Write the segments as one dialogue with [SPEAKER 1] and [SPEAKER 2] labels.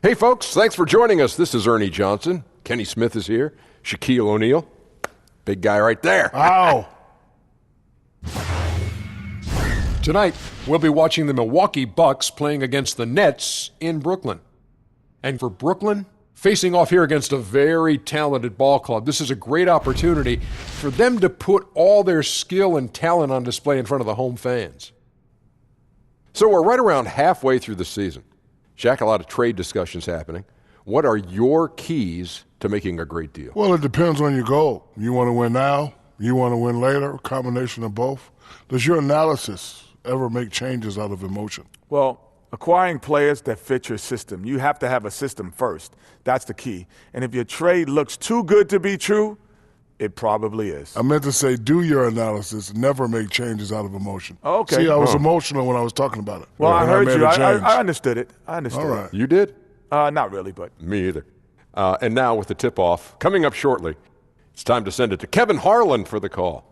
[SPEAKER 1] Hey, folks, thanks for joining us. This is Ernie Johnson. Kenny Smith is here. Shaquille O'Neal. Big guy right there.
[SPEAKER 2] Ow.
[SPEAKER 3] Tonight, we'll be watching the Milwaukee Bucks playing against the Nets in Brooklyn. And for Brooklyn, facing off here against a very talented ball club, this is a great opportunity for them to put all their skill and talent on display in front of the home fans.
[SPEAKER 1] So we're right around halfway through the season. Shaq, a lot of trade discussions happening. What are your keys to making a great deal?
[SPEAKER 2] Well, it depends on your goal. You want to win now? You want to win later? A combination of both? Does your analysis ever make changes out of emotion?
[SPEAKER 4] Well, acquiring players that fit your system. You have to have a system first. That's the key. And if your trade looks too good to be true, it probably is.
[SPEAKER 2] I meant to say, do your analysis, never make changes out of emotion.
[SPEAKER 4] Okay.
[SPEAKER 2] See, I was emotional when I was talking about it.
[SPEAKER 4] Well, I heard you.
[SPEAKER 2] I
[SPEAKER 4] I understood it. I understood
[SPEAKER 2] All right.
[SPEAKER 4] it.
[SPEAKER 1] You did?
[SPEAKER 4] Not really, but.
[SPEAKER 1] Me either. And now with the tip-off coming up shortly, it's time to send it to Kevin Harlan for the call.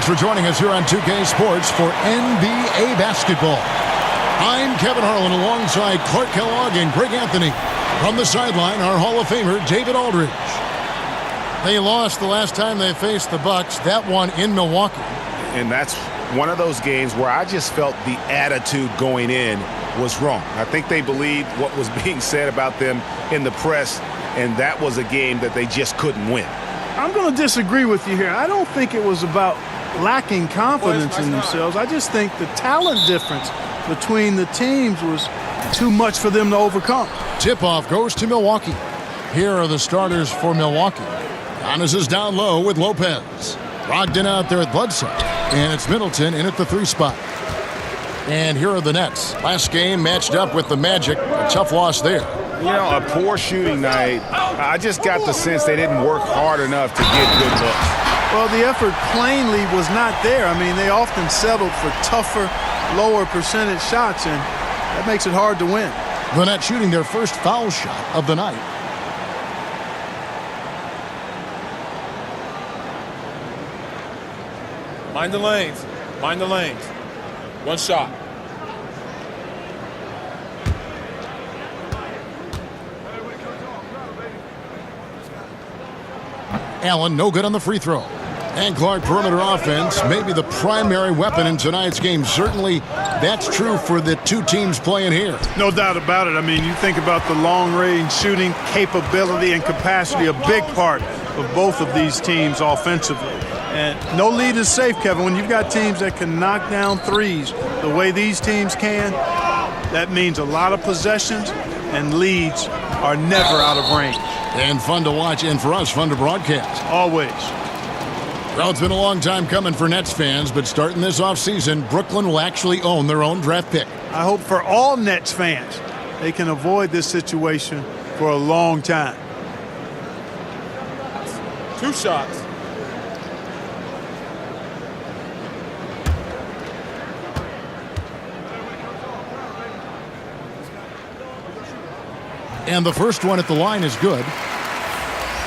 [SPEAKER 5] For joining us here on 2K Sports for NBA basketball. I'm Kevin Harlan alongside Clark Kellogg and Greg Anthony. From the sideline, our Hall of Famer, David Aldridge. They lost the last time they faced the Bucks, that one in Milwaukee.
[SPEAKER 6] And that's one of those games where I just felt the attitude going in was wrong. I think they believed what was being said about them in the press, and that was a game that they just couldn't win.
[SPEAKER 7] I'm going to disagree with you here. I don't think it was about lacking confidence in themselves. I just think the talent difference between the teams was too much for them to overcome.
[SPEAKER 5] Tip-off goes to Milwaukee. Here are the starters for Milwaukee. Giannis is down low with Lopez. Brogdon out there at Bledsoe. And it's Middleton in at the 3 spot. And here are the Nets. Last game matched up with the Magic. A tough loss there.
[SPEAKER 6] You know, a poor shooting night. I just got the sense they didn't work hard enough to get good looks.
[SPEAKER 7] Well, the effort plainly was not there. I mean, they often settled for tougher, lower percentage shots, and that makes it hard to win.
[SPEAKER 5] The Nets shooting their first foul shot of the night.
[SPEAKER 8] Mind the lanes. Mind the lanes. One shot.
[SPEAKER 5] Allen, no good on the free throw. And Clark, perimeter offense, maybe the primary weapon in tonight's game. Certainly, that's true for the two teams playing here.
[SPEAKER 7] No doubt about it. I mean, you think about the long-range shooting capability and capacity, a big part of both of these teams offensively. And no lead is safe, Kevin. When you've got teams that can knock down threes the way these teams can, that means a lot of possessions and leads are never out of range.
[SPEAKER 5] And fun to watch, and for us, fun to broadcast.
[SPEAKER 7] Always.
[SPEAKER 5] Well, it's been a long time coming for Nets fans, but starting this offseason, Brooklyn will actually own their own draft pick.
[SPEAKER 7] I hope for all Nets fans they can avoid this situation for a long time.
[SPEAKER 8] 2 shots.
[SPEAKER 5] And the first one at the line is good.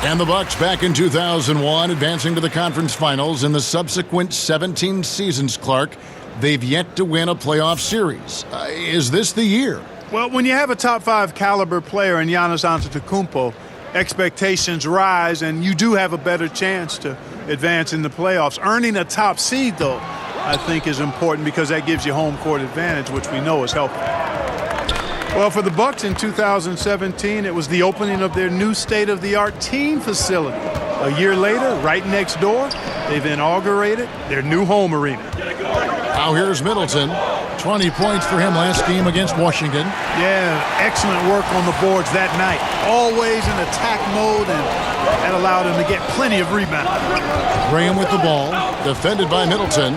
[SPEAKER 5] And the Bucks back in 2001, advancing to the conference finals in the subsequent 17 seasons, Clark. They've yet to win a playoff series. Is this the year?
[SPEAKER 7] Well, when you have a top 5 caliber player in Giannis Antetokounmpo, expectations rise, and you do have a better chance to advance in the playoffs. Earning a top seed, though, I think is important because that gives you home court advantage, which we know is helpful. Well, for the Bucks in 2017, it was the opening of their new state-of-the-art team facility. A year later, right next door, they've inaugurated their new home arena.
[SPEAKER 5] Now here's Middleton. 20 points for him last game against Washington.
[SPEAKER 7] Yeah, excellent work on the boards that night. Always in attack mode, and that allowed him to get plenty of rebounds.
[SPEAKER 5] Graham with the ball, defended by Middleton.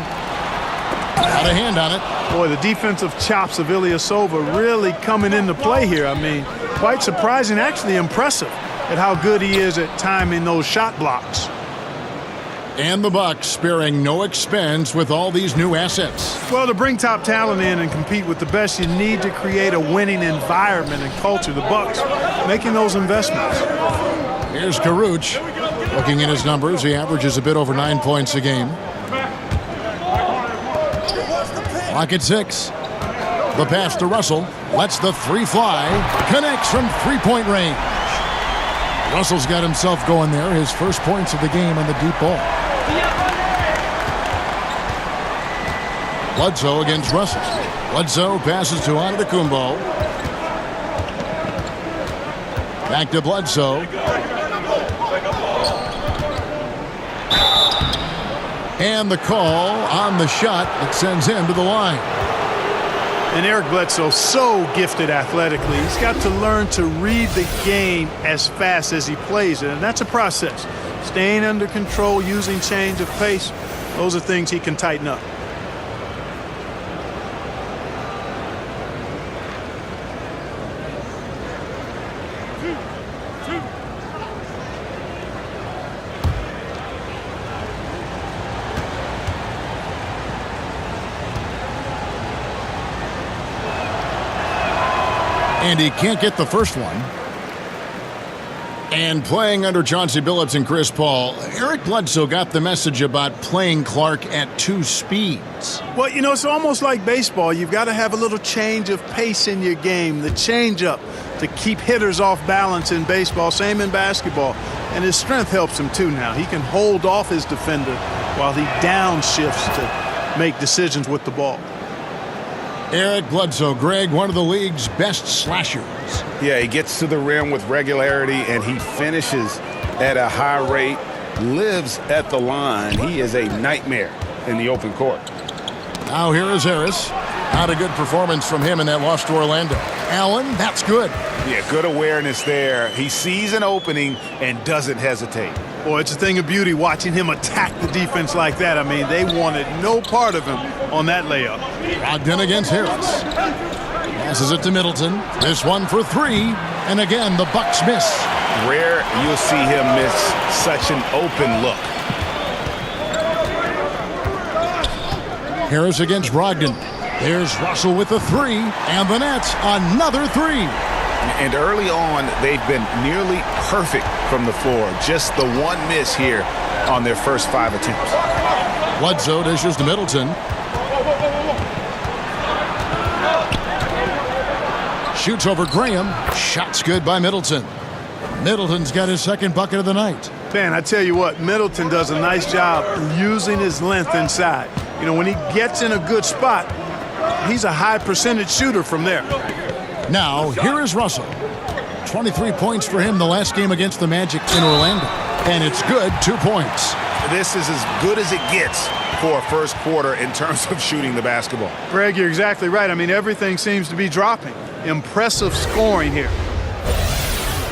[SPEAKER 5] Got a hand on it.
[SPEAKER 7] Boy, the defensive chops of Ilyasova really coming into play here. I mean, quite surprising, actually impressive at how good he is at timing those shot blocks.
[SPEAKER 5] And the Bucks sparing no expense with all these new assets.
[SPEAKER 7] Well, to bring top talent in and compete with the best, you need to create a winning environment and culture. The Bucks making those investments.
[SPEAKER 5] Here's Karuch. Looking at his numbers, he averages a bit over 9 points a game. Clock at 6. The pass to Russell. Lets the 3 fly. Connects from three-point range. Russell's got himself going there. His first points of the game on the deep ball. Bledsoe against Russell. Bledsoe passes to Antetokounmpo. Back to Bledsoe. And the call on the shot that sends him to the line.
[SPEAKER 7] And Eric Bledsoe, so gifted athletically. He's got to learn to read the game as fast as he plays it, and that's a process. Staying under control, using change of pace, those are things he can tighten up.
[SPEAKER 5] And he can't get the first one. And playing under Chauncey Billups and Chris Paul, Eric Bledsoe got the message about playing Clark at 2 speeds.
[SPEAKER 7] Well, you know, it's almost like baseball. You've got to have a little change of pace in your game, the change-up to keep hitters off balance in baseball, same in basketball. And his strength helps him, too, now. He can hold off his defender while he downshifts to make decisions with the ball.
[SPEAKER 5] Eric Bledsoe, Greg, one of the league's best slashers.
[SPEAKER 6] Yeah, he gets to the rim with regularity, and he finishes at a high rate, lives at the line. He is a nightmare in the open court.
[SPEAKER 5] Now here is Harris. Not a good performance from him in that loss to Orlando. Allen, that's good.
[SPEAKER 6] Yeah, good awareness there. He sees an opening and doesn't hesitate.
[SPEAKER 7] Boy, it's a thing of beauty watching him attack the defense like that. I mean, they wanted no part of him on that layup.
[SPEAKER 5] Brogdon against Harris. Passes it to Middleton. This one for 3. And again, the Bucks miss.
[SPEAKER 6] Rare you'll see him miss such an open look.
[SPEAKER 5] Harris against Brogdon. There's Russell with the 3. And the Nets, another 3.
[SPEAKER 6] And early on, they've been nearly perfect from the floor. Just the one miss here on their first 5 attempts.
[SPEAKER 5] Bledsoe dishes to Middleton. Shoots over Graham. Shot's good by Middleton. Middleton's got his second bucket of the night.
[SPEAKER 7] Man, I tell you what, Middleton does a nice job using his length inside. You know, when he gets in a good spot, he's a high percentage shooter from there.
[SPEAKER 5] Now, here is Russell. 23 points for him the last game against the Magic in Orlando. And it's good, 2 points.
[SPEAKER 6] This is as good as it gets for a first quarter in terms of shooting the basketball.
[SPEAKER 7] Greg, you're exactly right. I mean, everything seems to be dropping. Impressive scoring here.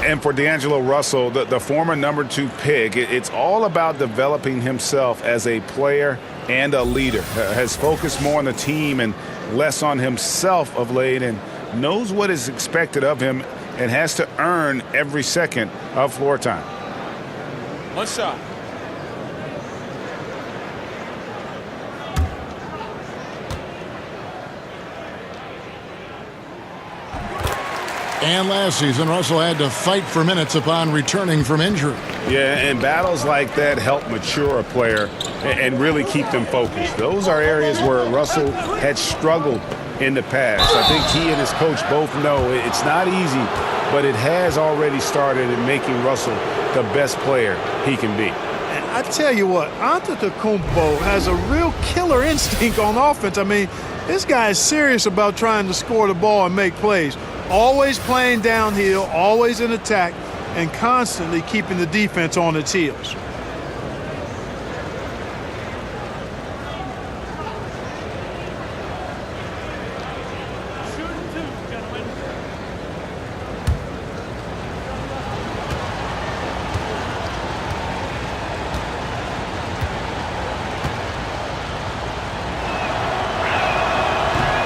[SPEAKER 6] And for D'Angelo Russell, the former number 2 pick, it's all about developing himself as a player and a leader. Has focused more on the team and less on himself of late, and knows what is expected of him and has to earn every second of floor time.
[SPEAKER 8] One shot.
[SPEAKER 5] And last season, Russell had to fight for minutes upon returning from injury.
[SPEAKER 6] Yeah, and battles like that help mature a player and really keep them focused. Those are areas where Russell had struggled in the past. I think he and his coach both know it's not easy, but it has already started in making Russell the best player he can be.
[SPEAKER 7] And I tell you what, Antetokounmpo has a real killer instinct on offense. I mean, this guy is serious about trying to score the ball and make plays. Always playing downhill, always in attack, and constantly keeping the defense on its heels.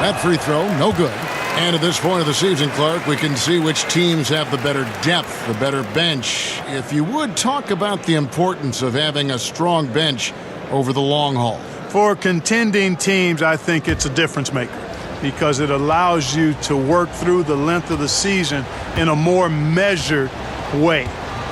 [SPEAKER 5] That free throw, no good. And at this point of the season, Clark, we can see which teams have the better depth, the better bench. If you would talk about the importance of having a strong bench over the long haul.
[SPEAKER 7] For contending teams, I think it's a difference maker because it allows you to work through the length of the season in a more measured way,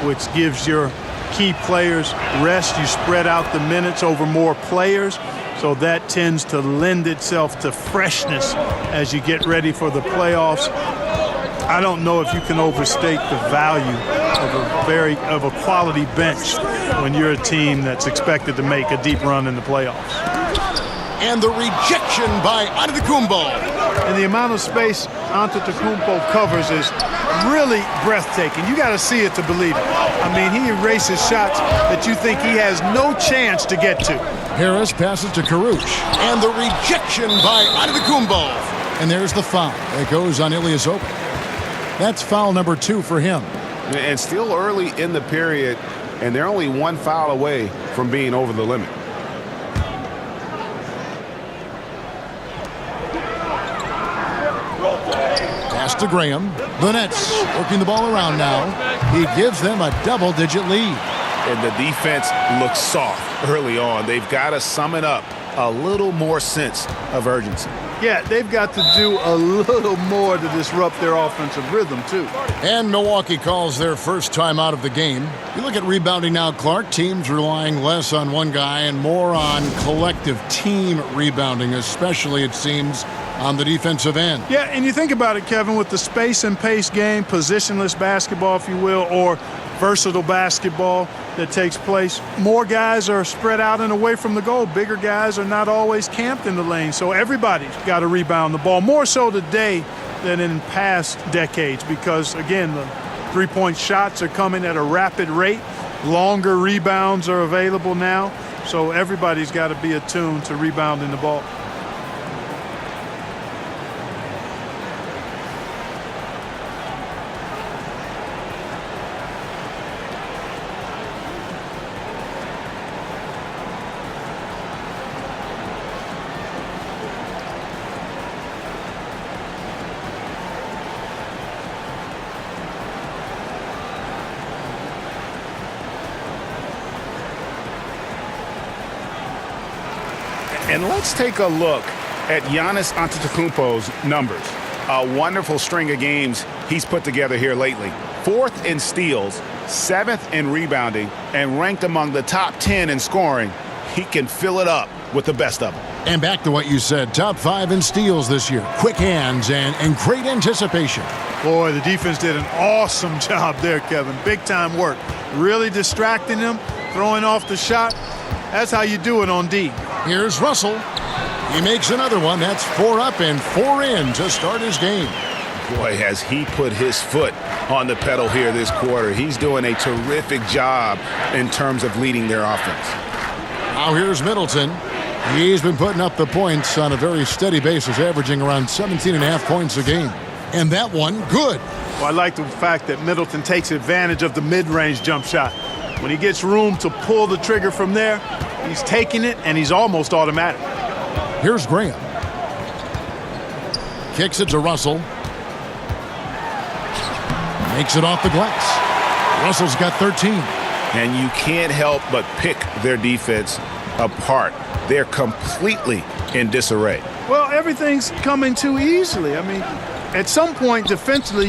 [SPEAKER 7] which gives your key players rest. You spread out the minutes over more players. So that tends to lend itself to freshness as you get ready for the playoffs. I don't know if you can overstate the value of a quality bench when you're a team that's expected to make a deep run in the playoffs.
[SPEAKER 5] And the rejection by Antetokounmpo.
[SPEAKER 7] And the amount of space Antetokounmpo covers is really breathtaking. You got to see it to believe it. I mean, he erases shots that you think he has no chance to get to.
[SPEAKER 5] Harris passes to Karuch. And the rejection by Antetokounmpo. And there's the foul. It goes on Ilyasova. That's foul number 2 for him.
[SPEAKER 6] And still early in the period, and they're only 1 foul away from being over the limit.
[SPEAKER 5] Pass to Graham. The Nets working the ball around now. He gives them a double-digit lead.
[SPEAKER 6] And the defense looks soft early on. They've got to sum it up. A little more sense of urgency.
[SPEAKER 7] Yeah, they've got to do a little more to disrupt their offensive rhythm, too.
[SPEAKER 5] And Milwaukee calls their first time out of the game. You look at rebounding now, Clark. Teams relying less on one guy and more on collective team rebounding, especially, it seems, on the defensive end.
[SPEAKER 7] Yeah, and you think about it, Kevin, with the space and pace game, positionless basketball, if you will, or versatile basketball that takes place, more guys are spread out and away from the goal. Bigger guys are not always camped in the lane, so everybody's got to rebound the ball, more so today than in past decades because, again, the three-point shots are coming at a rapid rate. Longer rebounds are available now, so everybody's got to be attuned to rebounding the ball.
[SPEAKER 6] And let's take a look at Giannis Antetokounmpo's numbers. A wonderful string of games he's put together here lately. 4th in steals, 7th in rebounding, and ranked among the top 10 in scoring. He can fill it up with the best of them.
[SPEAKER 5] And back to what you said, top 5 in steals this year. Quick hands and great anticipation.
[SPEAKER 7] Boy, the defense did an awesome job there, Kevin. Big-time work. Really distracting them, throwing off the shot. That's how you do it on D.
[SPEAKER 5] Here's Russell. He makes another one. That's 4 up and 4 in to start his game.
[SPEAKER 6] Boy, has he put his foot on the pedal here this quarter. He's doing a terrific job in terms of leading their offense.
[SPEAKER 5] Now here's Middleton. He's been putting up the points on a very steady basis, averaging around 17.5 points a game. And that one, good.
[SPEAKER 7] Well, I like the fact that Middleton takes advantage of the mid-range jump shot. When he gets room to pull the trigger from there, he's taking it, and he's almost automatic.
[SPEAKER 5] Here's Graham. Kicks it to Russell. Makes it off the glass. Russell's got 13.
[SPEAKER 6] And you can't help but pick their defense apart. They're completely in disarray.
[SPEAKER 7] Well, everything's coming too easily. I mean, at some point defensively,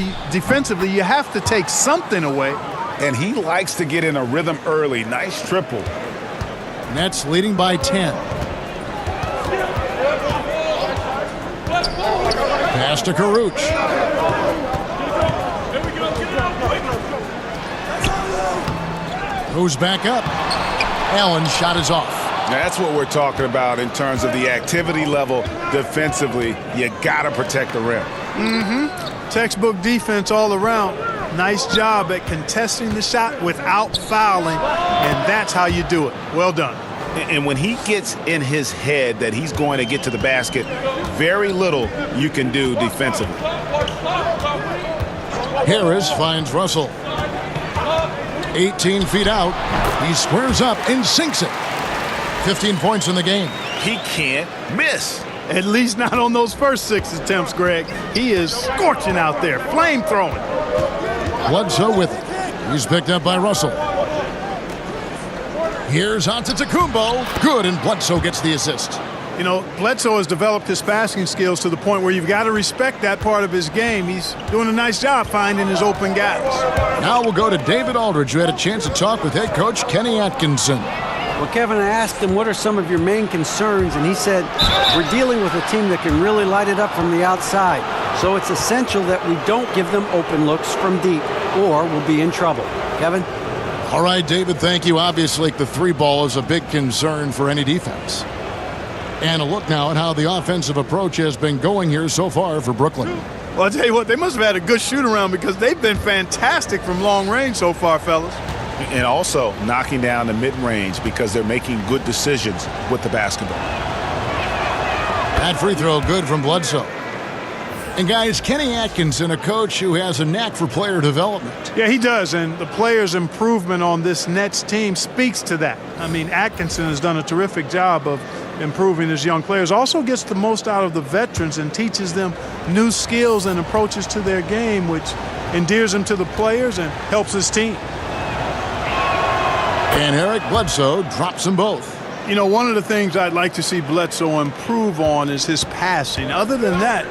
[SPEAKER 7] you have to take something away.
[SPEAKER 6] And he likes to get in a rhythm early. Nice triple.
[SPEAKER 5] Nets leading by 10. Pass to Karuch. Goes back up. Allen's shot is off.
[SPEAKER 6] That's what we're talking about in terms of the activity level defensively. You got to protect the rim.
[SPEAKER 7] Textbook defense all around. Nice job at contesting the shot without fouling, and that's how you do it. Well done.
[SPEAKER 6] And when he gets in his head that he's going to get to the basket, very little you can do defensively.
[SPEAKER 5] Harris finds Russell. 18 feet out. He squares up and sinks it. 15 points in the game.
[SPEAKER 6] He can't miss.
[SPEAKER 7] At least not on those first 6 attempts, Greg. He is scorching out there, flame-throwing.
[SPEAKER 5] Bledsoe with it. He's picked up by Russell. Here's Antetokounmpo. Good, and Bledsoe gets the assist.
[SPEAKER 7] You know, Bledsoe has developed his passing skills to the point where you've got to respect that part of his game. He's doing a nice job finding his open guys.
[SPEAKER 5] Now we'll go to David Aldridge, who had a chance to talk with head coach Kenny Atkinson.
[SPEAKER 9] Well, Kevin, I asked him what are some of your main concerns, and he said, we're dealing with a team that can really light it up from the outside. So it's essential that we don't give them open looks from deep, or we'll be in trouble. Kevin?
[SPEAKER 5] All right, David, thank you. Obviously, the 3-ball is a big concern for any defense. And a look now at how the offensive approach has been going here so far for Brooklyn.
[SPEAKER 7] Well, I'll tell you what, they must have had a good shoot-around because they've been fantastic from long range so far, fellas.
[SPEAKER 6] And also knocking down the mid-range because they're making good decisions with the basketball.
[SPEAKER 5] That free throw good from Bledsoe. And guys, Kenny Atkinson, a coach who has a knack for player development.
[SPEAKER 7] Yeah, he does, and the players' improvement on this Nets team speaks to that. I mean, Atkinson has done a terrific job of improving his young players. Also gets the most out of the veterans and teaches them new skills and approaches to their game, which endears them to the players and helps his team.
[SPEAKER 5] And Eric Bledsoe drops them both.
[SPEAKER 7] You know, one of the things I'd like to see Bledsoe improve on is his passing. Other than that,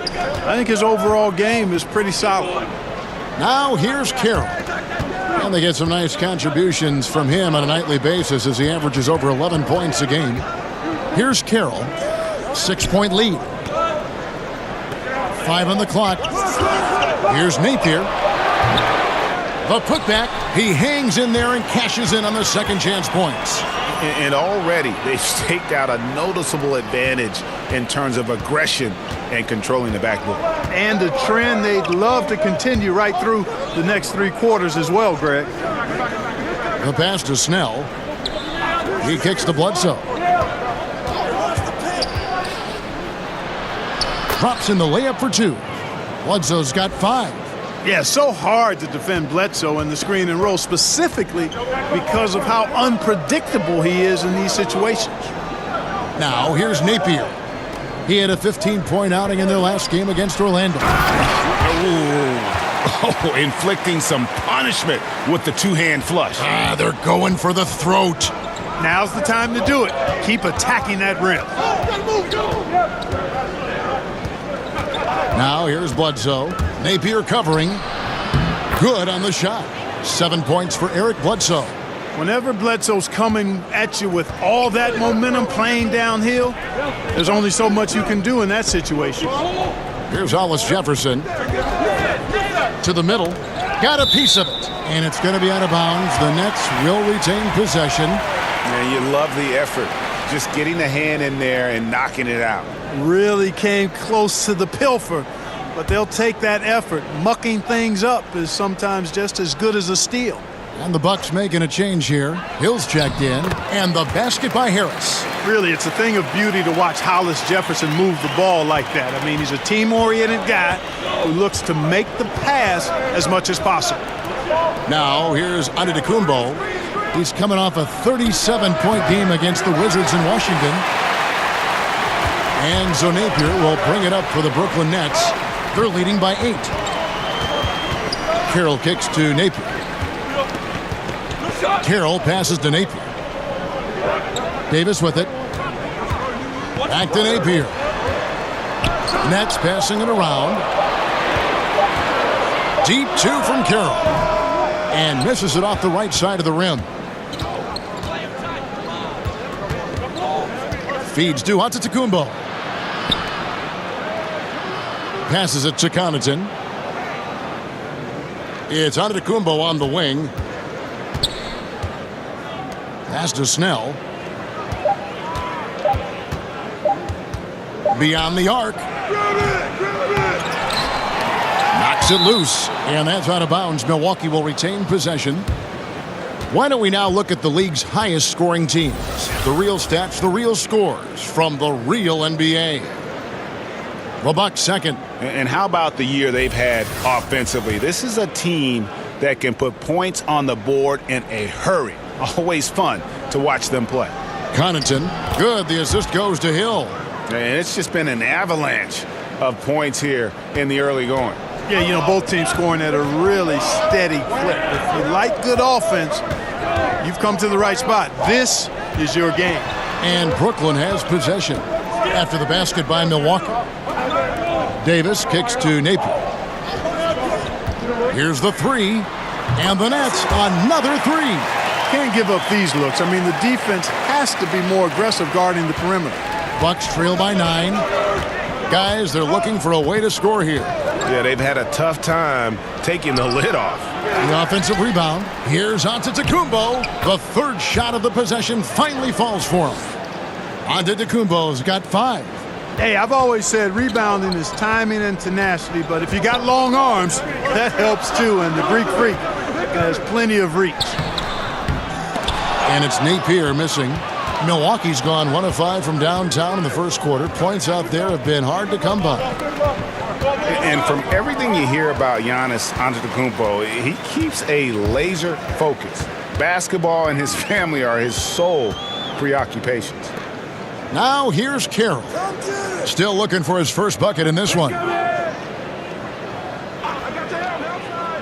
[SPEAKER 7] I think his overall game is pretty solid.
[SPEAKER 5] Now here's Carroll. And they get some nice contributions from him on a nightly basis as he averages over 11 points a game. Here's Carroll. 6-point lead. 5 on the clock. Here's Napier. The putback. He hangs in there and cashes in on the second chance points.
[SPEAKER 6] And already they've staked out a noticeable advantage in terms of aggression and controlling the backboard.
[SPEAKER 7] And a trend they'd love to continue right through the next 3 quarters as well, Greg.
[SPEAKER 5] The pass to Snell. He kicks to Bledsoe. Drops in the layup for 2. Bledsoe's got 5.
[SPEAKER 7] Yeah, so hard to defend Bledsoe in the screen and roll, specifically because of how unpredictable he is in these situations.
[SPEAKER 5] Now, here's Napier. He had a 15-point outing in their last game against Orlando.
[SPEAKER 6] Oh, inflicting some punishment with the 2-hand flush.
[SPEAKER 5] They're going for the throat.
[SPEAKER 7] Now's the time to do it. Keep attacking that rim.
[SPEAKER 5] Now, here's Bledsoe. Napier covering. Good on the shot. 7 points for Eric Bledsoe.
[SPEAKER 7] Whenever Bledsoe's coming at you with all that momentum playing downhill, there's only so much you can do in that situation.
[SPEAKER 5] Here's Hollis Jefferson. To the middle. Got a piece of it. And it's going to be out of bounds. The Nets will retain possession.
[SPEAKER 6] And you love the effort. Just getting the hand in there and knocking it out.
[SPEAKER 7] Really came close to the pilfer, but they'll take that effort. Mucking things up is sometimes just as good as a steal.
[SPEAKER 5] And the Bucks making a change here. Hill's checked in, and the basket by Harris.
[SPEAKER 7] Really, it's a thing of beauty to watch Hollis Jefferson move the ball like that. I mean, he's a team-oriented guy who looks to make the pass as much as possible.
[SPEAKER 5] Now, here's Antetokounmpo. He's coming off a 37-point game against the Wizards in Washington. And so Napier will bring it up for the Brooklyn Nets. They're leading by 8. Carroll kicks to Napier. Carroll passes to Napier. Davis with it. Back to Napier. Nets passing it around. Deep 2 from Carroll. And misses it off the right side of the rim. Feeds to Antetokounmpo. Passes it to Connaughton. It's Antetokounmpo on the wing. Pass to Snell. Beyond the arc. Knocks it loose. And that's out of bounds. Milwaukee will retain possession. Why don't we now look at the league's highest scoring teams? The real stats, the real scores from the real NBA. The Bucks second.
[SPEAKER 6] And how about the year they've had offensively? This is a team that can put points on the board in a hurry. Always fun to watch them play.
[SPEAKER 5] Connaughton, good. The assist goes to Hill.
[SPEAKER 6] And it's just been an avalanche of points here in the early going.
[SPEAKER 7] Yeah, you know, both teams scoring at a really steady clip. If you like good offense, you've come to the right spot. This is your game.
[SPEAKER 5] And Brooklyn has possession after the basket by Milwaukee. Davis kicks to Napier. Here's the 3. And the Nets, another 3.
[SPEAKER 7] Can't give up these looks. I mean, the defense has to be more aggressive guarding the perimeter.
[SPEAKER 5] Bucks trail by 9. Guys, they're looking for a way to score here.
[SPEAKER 6] Yeah, they've had a tough time taking the lid off.
[SPEAKER 5] The offensive rebound. Here's Antetokounmpo. The third shot of the possession finally falls for him. Antetokounmpo's got 5.
[SPEAKER 7] Hey, I've always said rebounding is timing and tenacity, but if you got long arms, that helps too, and the Greek Freak has plenty of reach.
[SPEAKER 5] And it's Napier missing. Milwaukee's gone 1 of 5 from downtown in the first quarter. Points out there have been hard to come by.
[SPEAKER 6] And from everything you hear about Giannis Antetokounmpo, he keeps a laser focus. Basketball and his family are his sole preoccupations.
[SPEAKER 5] Now here's Carroll. Still looking for his first bucket in this one.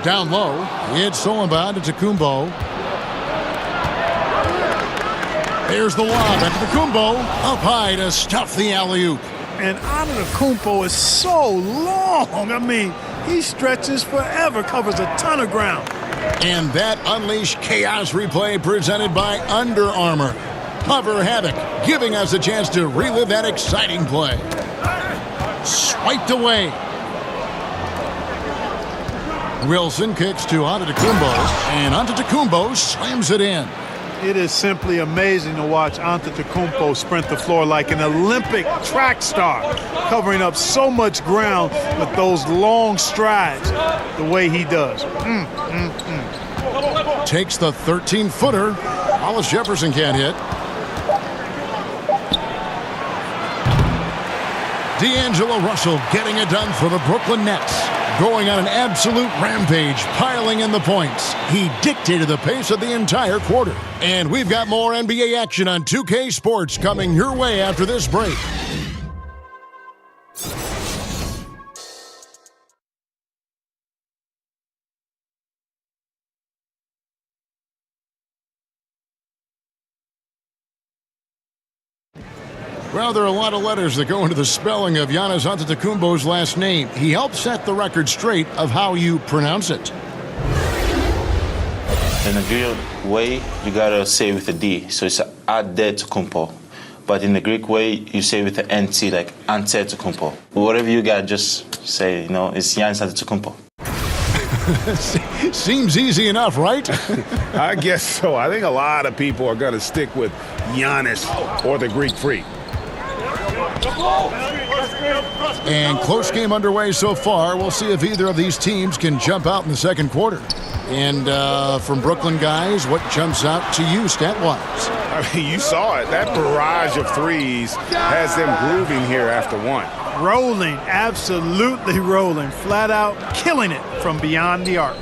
[SPEAKER 5] Down low, it's Solomon to Antetokounmpo. There's the lob. Antetokounmpo up high to stuff the alley-oop.
[SPEAKER 7] And Antetokounmpo is so long. I mean, he stretches forever, covers a ton of ground.
[SPEAKER 5] And that unleashed chaos replay presented by Under Armour. Cover Havoc, giving us a chance to relive that exciting play. Swiped away. Wilson kicks to Antetokounmpo, and Antetokounmpo slams it in.
[SPEAKER 7] It is simply amazing to watch Antetokounmpo sprint the floor like an Olympic track star, covering up so much ground with those long strides the way he does.
[SPEAKER 5] Takes the 13-footer. Hollis Jefferson can't hit. D'Angelo Russell getting it done for the Brooklyn Nets. Going on an absolute rampage, piling in the points. He dictated the pace of the entire quarter. And we've got more NBA action on 2K Sports coming your way after this break. Well, there are a lot of letters that go into the spelling of Giannis Antetokounmpo's last name. He helped set the record straight of how you pronounce it.
[SPEAKER 10] In a Greek way, you gotta say with a D, so it's Antetokounmpo. But in the Greek way, you say with the NT, like Antetokounmpo. Whatever you got, just say, it's Giannis Antetokounmpo.
[SPEAKER 5] Seems easy enough, right?
[SPEAKER 6] I guess so. I think a lot of people are gonna stick with Giannis or the Greek Freak.
[SPEAKER 5] And close game underway so far. We'll see if either of these teams can jump out in the second quarter. And from Brooklyn guys, what jumps out to you stat-wise?
[SPEAKER 6] I mean, you saw it. That barrage of threes has them grooving here after one.
[SPEAKER 7] Rolling, absolutely rolling, flat out killing it from beyond the arc.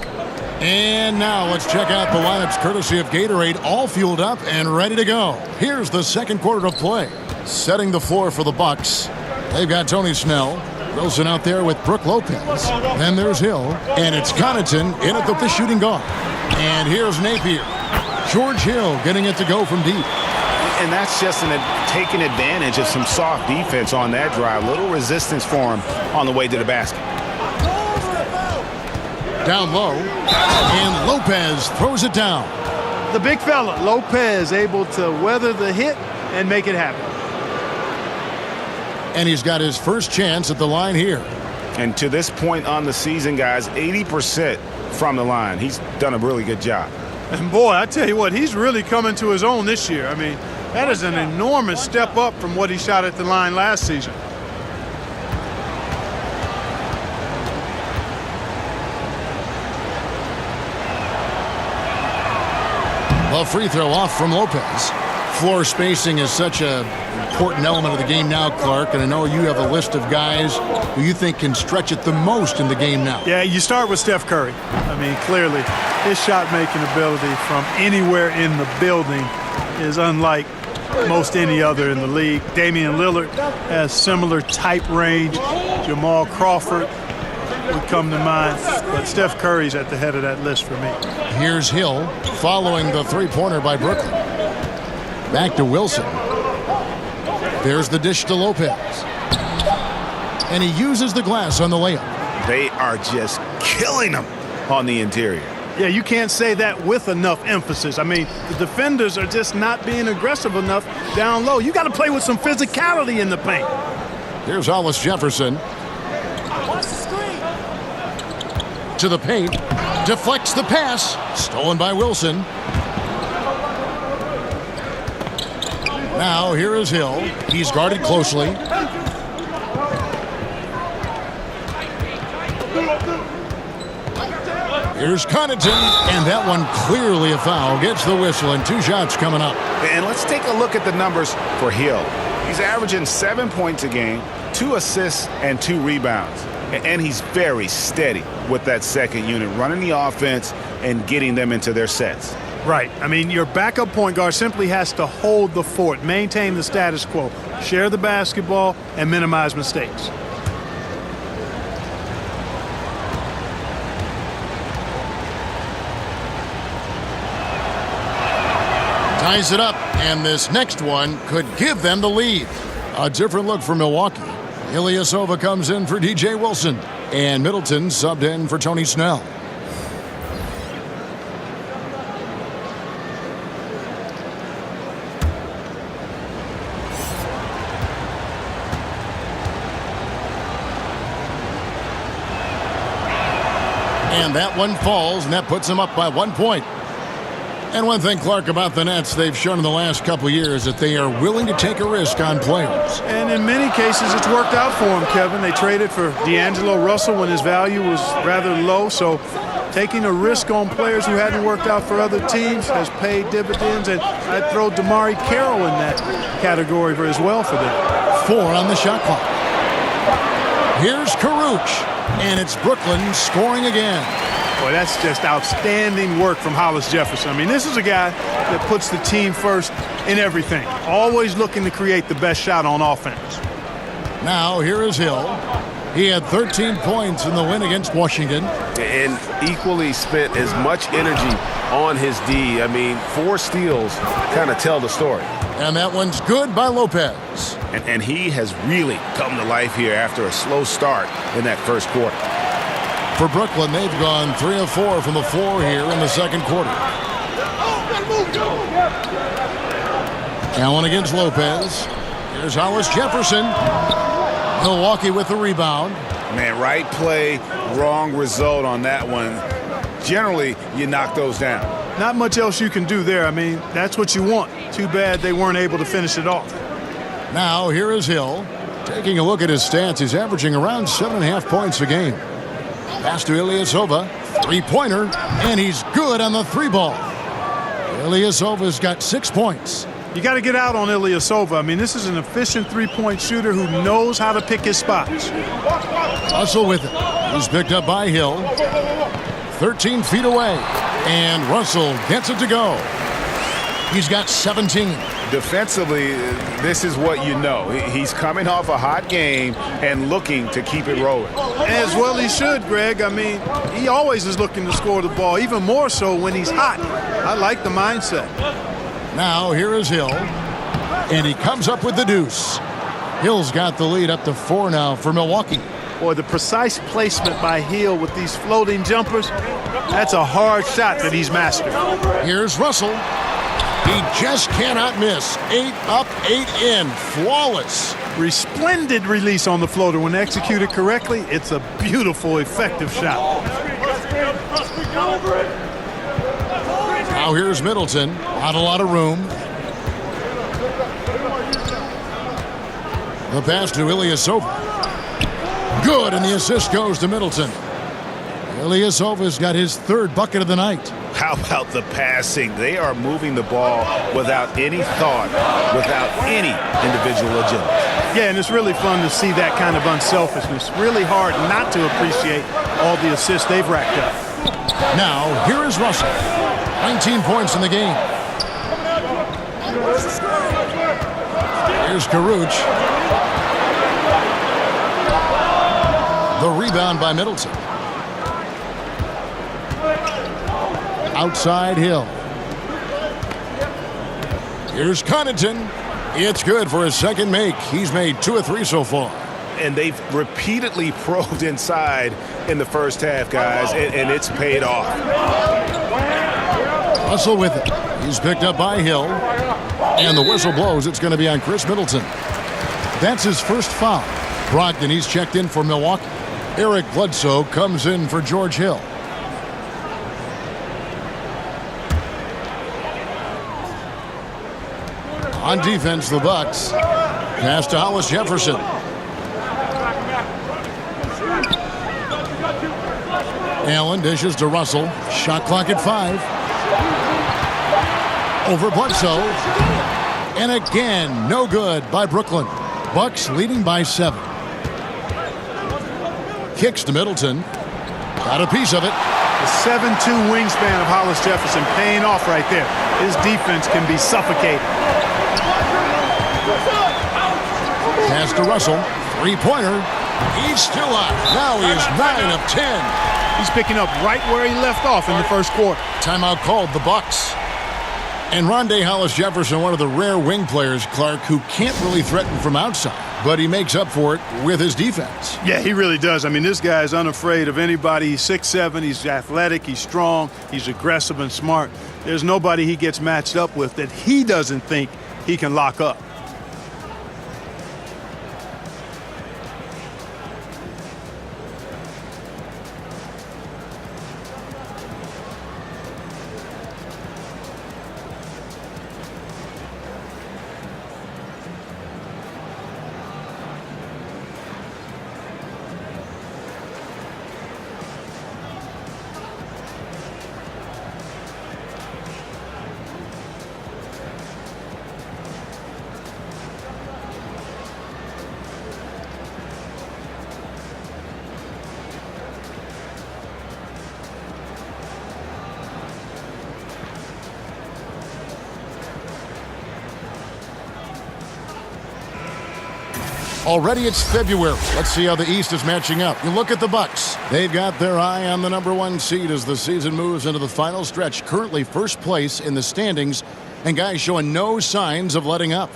[SPEAKER 5] And now let's check out the lineups courtesy of Gatorade, all fueled up and ready to go. Here's the second quarter of play. Setting the floor for the Bucks. They've got Tony Snell. Wilson out there with Brook Lopez. Then there's Hill. And it's Connaughton in at the shooting guard. And here's Napier. George Hill getting it to go from deep.
[SPEAKER 6] And that's just taking advantage of some soft defense on that drive. Little resistance for him on the way to the basket.
[SPEAKER 5] Down low. And Lopez throws it down.
[SPEAKER 7] The big fella, Lopez, able to weather the hit and make it happen.
[SPEAKER 5] And he's got his first chance at the line here.
[SPEAKER 6] And to this point on the season, guys, 80% from the line. He's done a really good job.
[SPEAKER 7] And boy, I tell you what, he's really coming to his own this year. I mean, that is an enormous step up from what he shot at the line last season.
[SPEAKER 5] A free throw off from Lopez. Floor spacing is such an important element of the game now, Clark, and I know you have a list of guys who you think can stretch it the most in the game now.
[SPEAKER 7] Yeah, you start with Steph Curry. I mean, clearly, his shot-making ability from anywhere in the building is unlike most any other in the league. Damian Lillard has similar type range. Jamal Crawford would come to mind, but Steph Curry's at the head of that list for me.
[SPEAKER 5] Here's Hill following the three-pointer by Brooklyn. Back to Wilson. There's the dish to Lopez. And he uses the glass on the layup.
[SPEAKER 6] They are just killing him on the interior.
[SPEAKER 7] Yeah, you can't say that with enough emphasis. I mean, the defenders are just not being aggressive enough down low. You got to play with some physicality in the paint.
[SPEAKER 5] Here's Hollis Jefferson. To the paint. Deflects the pass. Stolen by Wilson. Now here is Hill. He's guarded closely. Here's Connaughton, and that one clearly a foul. Gets the whistle, and 2 shots coming up.
[SPEAKER 6] And let's take a look at the numbers for Hill. He's averaging 7 points a game, 2 assists, and 2 rebounds. And he's very steady with that second unit, running the offense and getting them into their sets.
[SPEAKER 7] Right. I mean, your backup point guard simply has to hold the fort, maintain the status quo, share the basketball, and minimize mistakes.
[SPEAKER 5] Ties it up, and this next one could give them the lead. A different look for Milwaukee. Ilyasova comes in for DJ Wilson, and Middleton subbed in for Tony Snell. And that one falls, and that puts them up by 1 point. And one thing, Clark, about the Nets, they've shown in the last couple of years that they are willing to take a risk on players.
[SPEAKER 7] And in many cases, it's worked out for them, Kevin. They traded for D'Angelo Russell when his value was rather low, so taking a risk on players who hadn't worked out for other teams has paid dividends, and I'd throw DeMarre Carroll in that category as well for them.
[SPEAKER 5] 4 on the shot clock. Here's Karuch, and it's Brooklyn scoring again.
[SPEAKER 7] Boy, that's just outstanding work from Hollis Jefferson. I mean, this is a guy that puts the team first in everything, always looking to create the best shot on offense.
[SPEAKER 5] Now here is Hill. He had 13 points in the win against Washington.
[SPEAKER 6] And equally spent as much energy on his D. I mean, 4 steals kind of tell the story.
[SPEAKER 5] And that one's good by Lopez.
[SPEAKER 6] And he has really come to life here after a slow start in that first quarter.
[SPEAKER 5] For Brooklyn, they've gone 3 of 4 from the floor here in the second quarter. Allen against Lopez. Here's Hollis Jefferson. Milwaukee with the rebound.
[SPEAKER 6] Man, right play, wrong result on that one. Generally, you knock those down.
[SPEAKER 7] Not much else you can do there. I mean, that's what you want. Too bad they weren't able to finish it off.
[SPEAKER 5] Now here is Hill. Taking a look at his stats, he's averaging around 7.5 points a game. Pass to Ilyasova, 3-pointer, and he's good on the 3 ball. Ilyasova's got 6 points.
[SPEAKER 7] You got to get out on Ilyasova. I mean, this is an efficient three-point shooter who knows how to pick his spots.
[SPEAKER 5] Russell with it. He's picked up by Hill. 13 feet away. And Russell gets it to go. He's got 17.
[SPEAKER 6] Defensively, this is what you know. He's coming off a hot game and looking to keep it rolling.
[SPEAKER 7] As well he should, Greg. I mean, he always is looking to score the ball, even more so when he's hot. I like the mindset.
[SPEAKER 5] Now here is Hill. And he comes up with the deuce. Hill's got the lead up to 4 now for Milwaukee.
[SPEAKER 7] Boy, the precise placement by Hill with these floating jumpers, that's a hard shot that he's mastered.
[SPEAKER 5] Here's Russell. He just cannot miss. 8 up, 8 in. Flawless.
[SPEAKER 7] Resplendent release on the floater. When executed correctly, it's a beautiful, effective shot.
[SPEAKER 5] Now here's Middleton. Not a lot of room. The pass to Ilyasova. Good, and the assist goes to Middleton. Ilyasova's got his 3rd bucket of the night.
[SPEAKER 6] How about the passing? They are moving the ball without any thought, without any individual agility.
[SPEAKER 7] Yeah, and it's really fun to see that kind of unselfishness. Really hard not to appreciate all the assists they've racked up.
[SPEAKER 5] Now, here is Russell. 19 points in the game. Here's Karuch. The rebound by Middleton. Outside Hill. Here's Connaughton. It's good for his 2nd make. He's made 2 of 3 so far.
[SPEAKER 6] And they've repeatedly probed inside in the first half, guys, and it's paid off.
[SPEAKER 5] Russell with it. He's picked up by Hill. And the whistle blows. It's going to be on Chris Middleton. That's his first foul. Brogdon, he's checked in for Milwaukee. Eric Bledsoe comes in for George Hill. On defense, the Bucks. Pass to Hollis Jefferson. Allen dishes to Russell. Shot clock at 5. Over Bledsoe. And again, no good by Brooklyn. Bucks leading by 7. Kicks to Middleton. Got a piece of it.
[SPEAKER 7] The 7'2" wingspan of Hollis Jefferson paying off right there. His defense can be suffocating.
[SPEAKER 5] Pass to Russell. 3-pointer. He's still out. Now he is 9 of 10.
[SPEAKER 7] He's picking up right where he left off in the first quarter.
[SPEAKER 5] Timeout called, the Bucks. And Rondé Hollis Jefferson, one of the rare wing players, Clark, who can't really threaten from outside, but he makes up for it with his defense.
[SPEAKER 7] Yeah, he really does. I mean, this guy is unafraid of anybody. He's 6'7", he's athletic, he's strong, he's aggressive and smart. There's nobody he gets matched up with that he doesn't think he can lock up.
[SPEAKER 5] Already it's February. Let's see how the East is matching up. You look at the Bucks. They've got their eye on the #1 seed as the season moves into the final stretch. Currently first place in the standings, and guys showing no signs of letting up.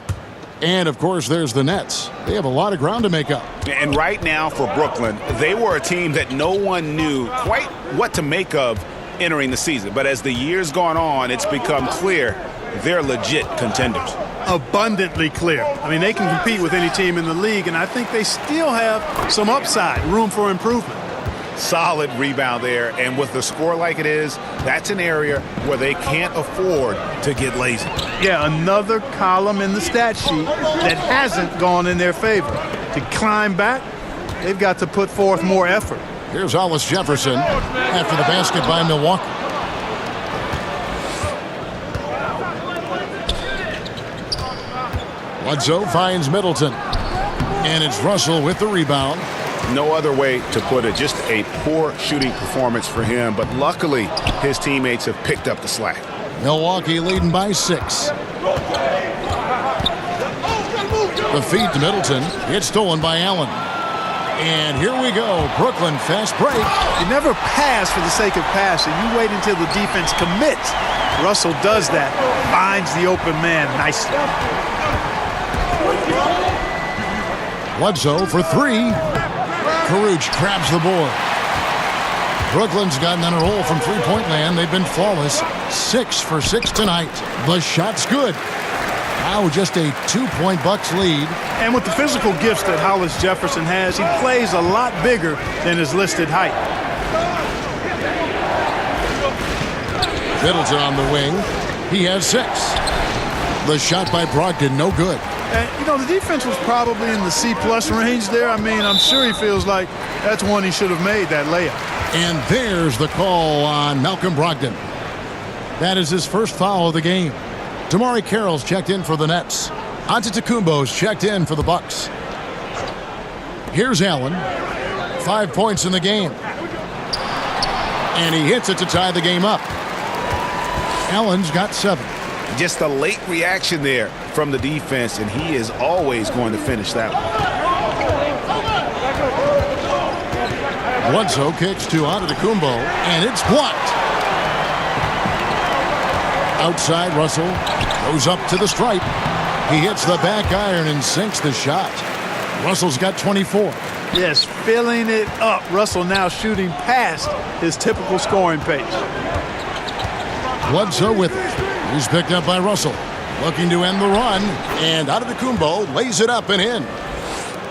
[SPEAKER 5] And, of course, there's the Nets. They have a lot of ground to make up.
[SPEAKER 6] And right now for Brooklyn, they were a team that no one knew quite what to make of entering the season. But as the year's gone on, it's become clear they're legit contenders.
[SPEAKER 7] Abundantly clear. I mean, they can compete with any team in the league, and I think they still have some upside, room for improvement.
[SPEAKER 6] Solid rebound there, and with the score like it is, that's an area where they can't afford to get lazy.
[SPEAKER 7] Yeah, another column in the stat sheet that hasn't gone in their favor. To climb back, they've got to put forth more effort.
[SPEAKER 5] Here's Hollis Jefferson after the basket by Milwaukee. Bledsoe finds Middleton. And it's Russell with the rebound.
[SPEAKER 6] No other way to put it. Just a poor shooting performance for him. But luckily, his teammates have picked up the slack.
[SPEAKER 5] Milwaukee leading by 6. The feed to Middleton. It's stolen by Allen. And here we go. Brooklyn fast break.
[SPEAKER 7] You never pass for the sake of passing. You wait until the defense commits. Russell does that. Finds the open man nicely.
[SPEAKER 5] Bledsoe for 3. Caruch grabs the board. Brooklyn's gotten on a roll from three-point land. They've been flawless. 6 for 6 tonight. The shot's good. Now just a 2-point Bucks lead.
[SPEAKER 7] And with the physical gifts that Hollis Jefferson has, he plays a lot bigger than his listed height.
[SPEAKER 5] Middleton on the wing. He has 6. The shot by Brogdon, no good.
[SPEAKER 7] And, you know, the defense was probably in the C-plus range there. I mean, I'm sure he feels like that's one he should have made, that layup.
[SPEAKER 5] And there's the call on Malcolm Brogdon. That is his first foul of the game. Damari Carroll's checked in for the Nets. Antetokounmpo's checked in for the Bucks. Here's Allen. 5 points in the game. And he hits it to tie the game up. Allen's got 7.
[SPEAKER 6] Just a late reaction there from the defense, and he is always going to finish that one.
[SPEAKER 5] Bledsoe kicks to Antetokounmpo, and it's blocked. Outside, Russell goes up to the stripe. He hits the back iron and sinks the shot. Russell's got 24.
[SPEAKER 7] Yes, filling it up. Russell now shooting past his typical scoring pace.
[SPEAKER 5] Bledsoe with it. He's picked up by Russell. Looking to end the run. And Antetokounmpo lays it up and in.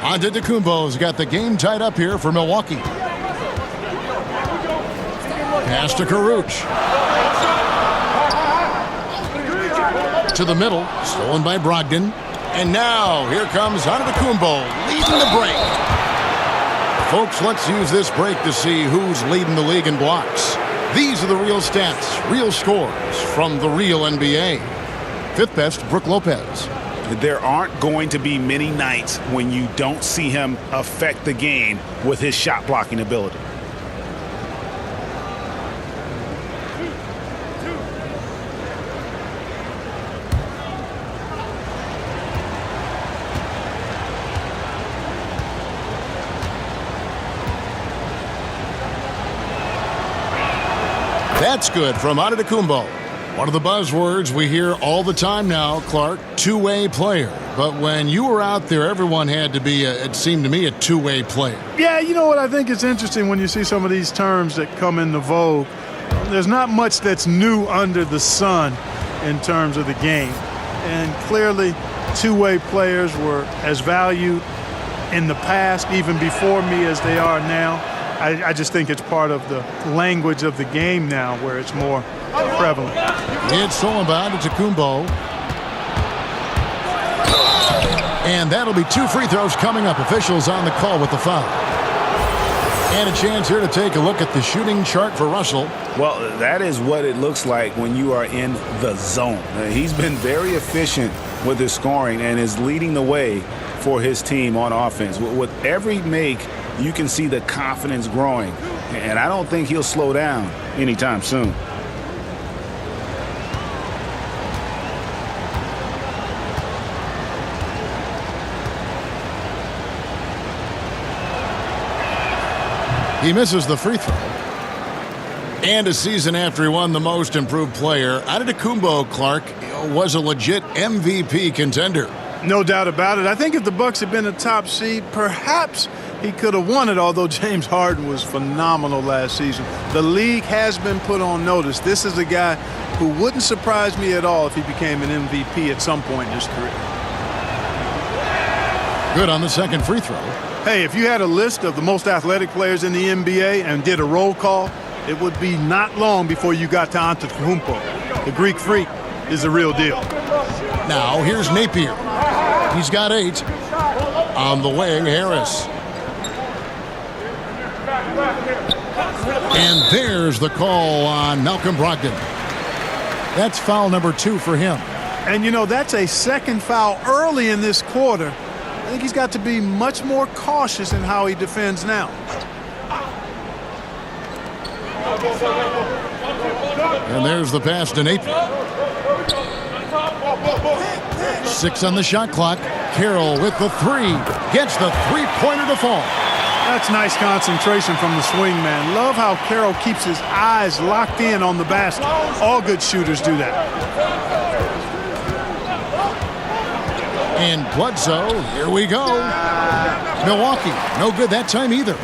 [SPEAKER 5] Antetokounmpo's got the game tied up here for Milwaukee. Pass to Caruch. To the middle. Stolen by Brogdon. And now here comes Antetokounmpo leading the break. Folks, let's use this break to see who's leading the league in blocks. These are the real stats, real scores from the real NBA. Fifth best, Brook Lopez.
[SPEAKER 6] There aren't going to be many nights when you don't see him affect the game with his shot blocking ability.
[SPEAKER 5] That's good from Antetokounmpo. One of the buzzwords we hear all the time now, Clark, two-way player. But when you were out there, everyone had to be, it seemed to me, a two-way player.
[SPEAKER 7] Yeah, you know what? I think it's interesting when you see some of these terms that come into vogue. There's not much that's new under the sun in terms of the game. And clearly, two-way players were as valued in the past, even before me, as they are now. I just think it's part of the language of the game now where it's more prevalent.
[SPEAKER 5] It's stolen by Antetokounmpo. And that'll be 2 free throws coming up. Officials on the call with the foul. And a chance here to take a look at the shooting chart for Russell.
[SPEAKER 6] Well, that is what it looks like when you are in the zone. He's been very efficient with his scoring and is leading the way for his team on offense. With every make, you can see the confidence growing. And I don't think he'll slow down anytime soon.
[SPEAKER 5] He misses the free throw. And a season after he won the most improved player, Antetokounmpo, Clark, was a legit MVP contender.
[SPEAKER 7] No doubt about it. I think if the Bucks had been a top seed, perhaps he could have won it, although James Harden was phenomenal last season. The league has been put on notice. This is a guy who wouldn't surprise me at all if he became an MVP at some point in his career.
[SPEAKER 5] Good on the second free throw.
[SPEAKER 7] Hey, if you had a list of the most athletic players in the NBA and did a roll call, it would be not long before you got to Antetokounmpo. The Greek Freak is the real deal.
[SPEAKER 5] Now here's Napier. He's got 8. On the wing, Harris. And there's the call on Malcolm Brogdon. That's foul number 2 for him.
[SPEAKER 7] And, you know, that's a second foul early in this quarter. I think he's got to be much more cautious in how he defends now.
[SPEAKER 5] And there's the pass to Napier. 6 on the shot clock. Carroll with the 3. Gets the three-pointer to fall.
[SPEAKER 7] That's nice concentration from the swingman. Love how Carroll keeps his eyes locked in on the basket. All good shooters do that.
[SPEAKER 5] And Bledsoe, here we go. Milwaukee, no good that time either.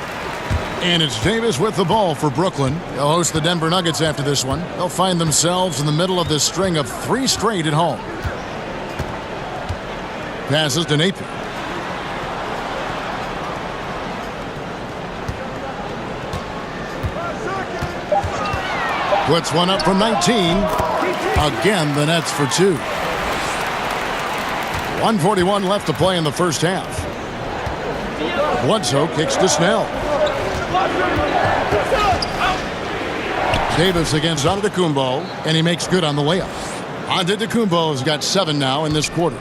[SPEAKER 5] And it's Davis with the ball for Brooklyn. They'll host the Denver Nuggets after this one. They'll find themselves in the middle of this string of 3 straight at home. Passes to Napier. Puts one up from 19. Again, the Nets for 2. 1:41 left to play in the first half. Bledsoe kicks to Snell. Davis against Antetokounmpo, and he makes good on the layup. Antetokounmpo has got 7 now in this quarter.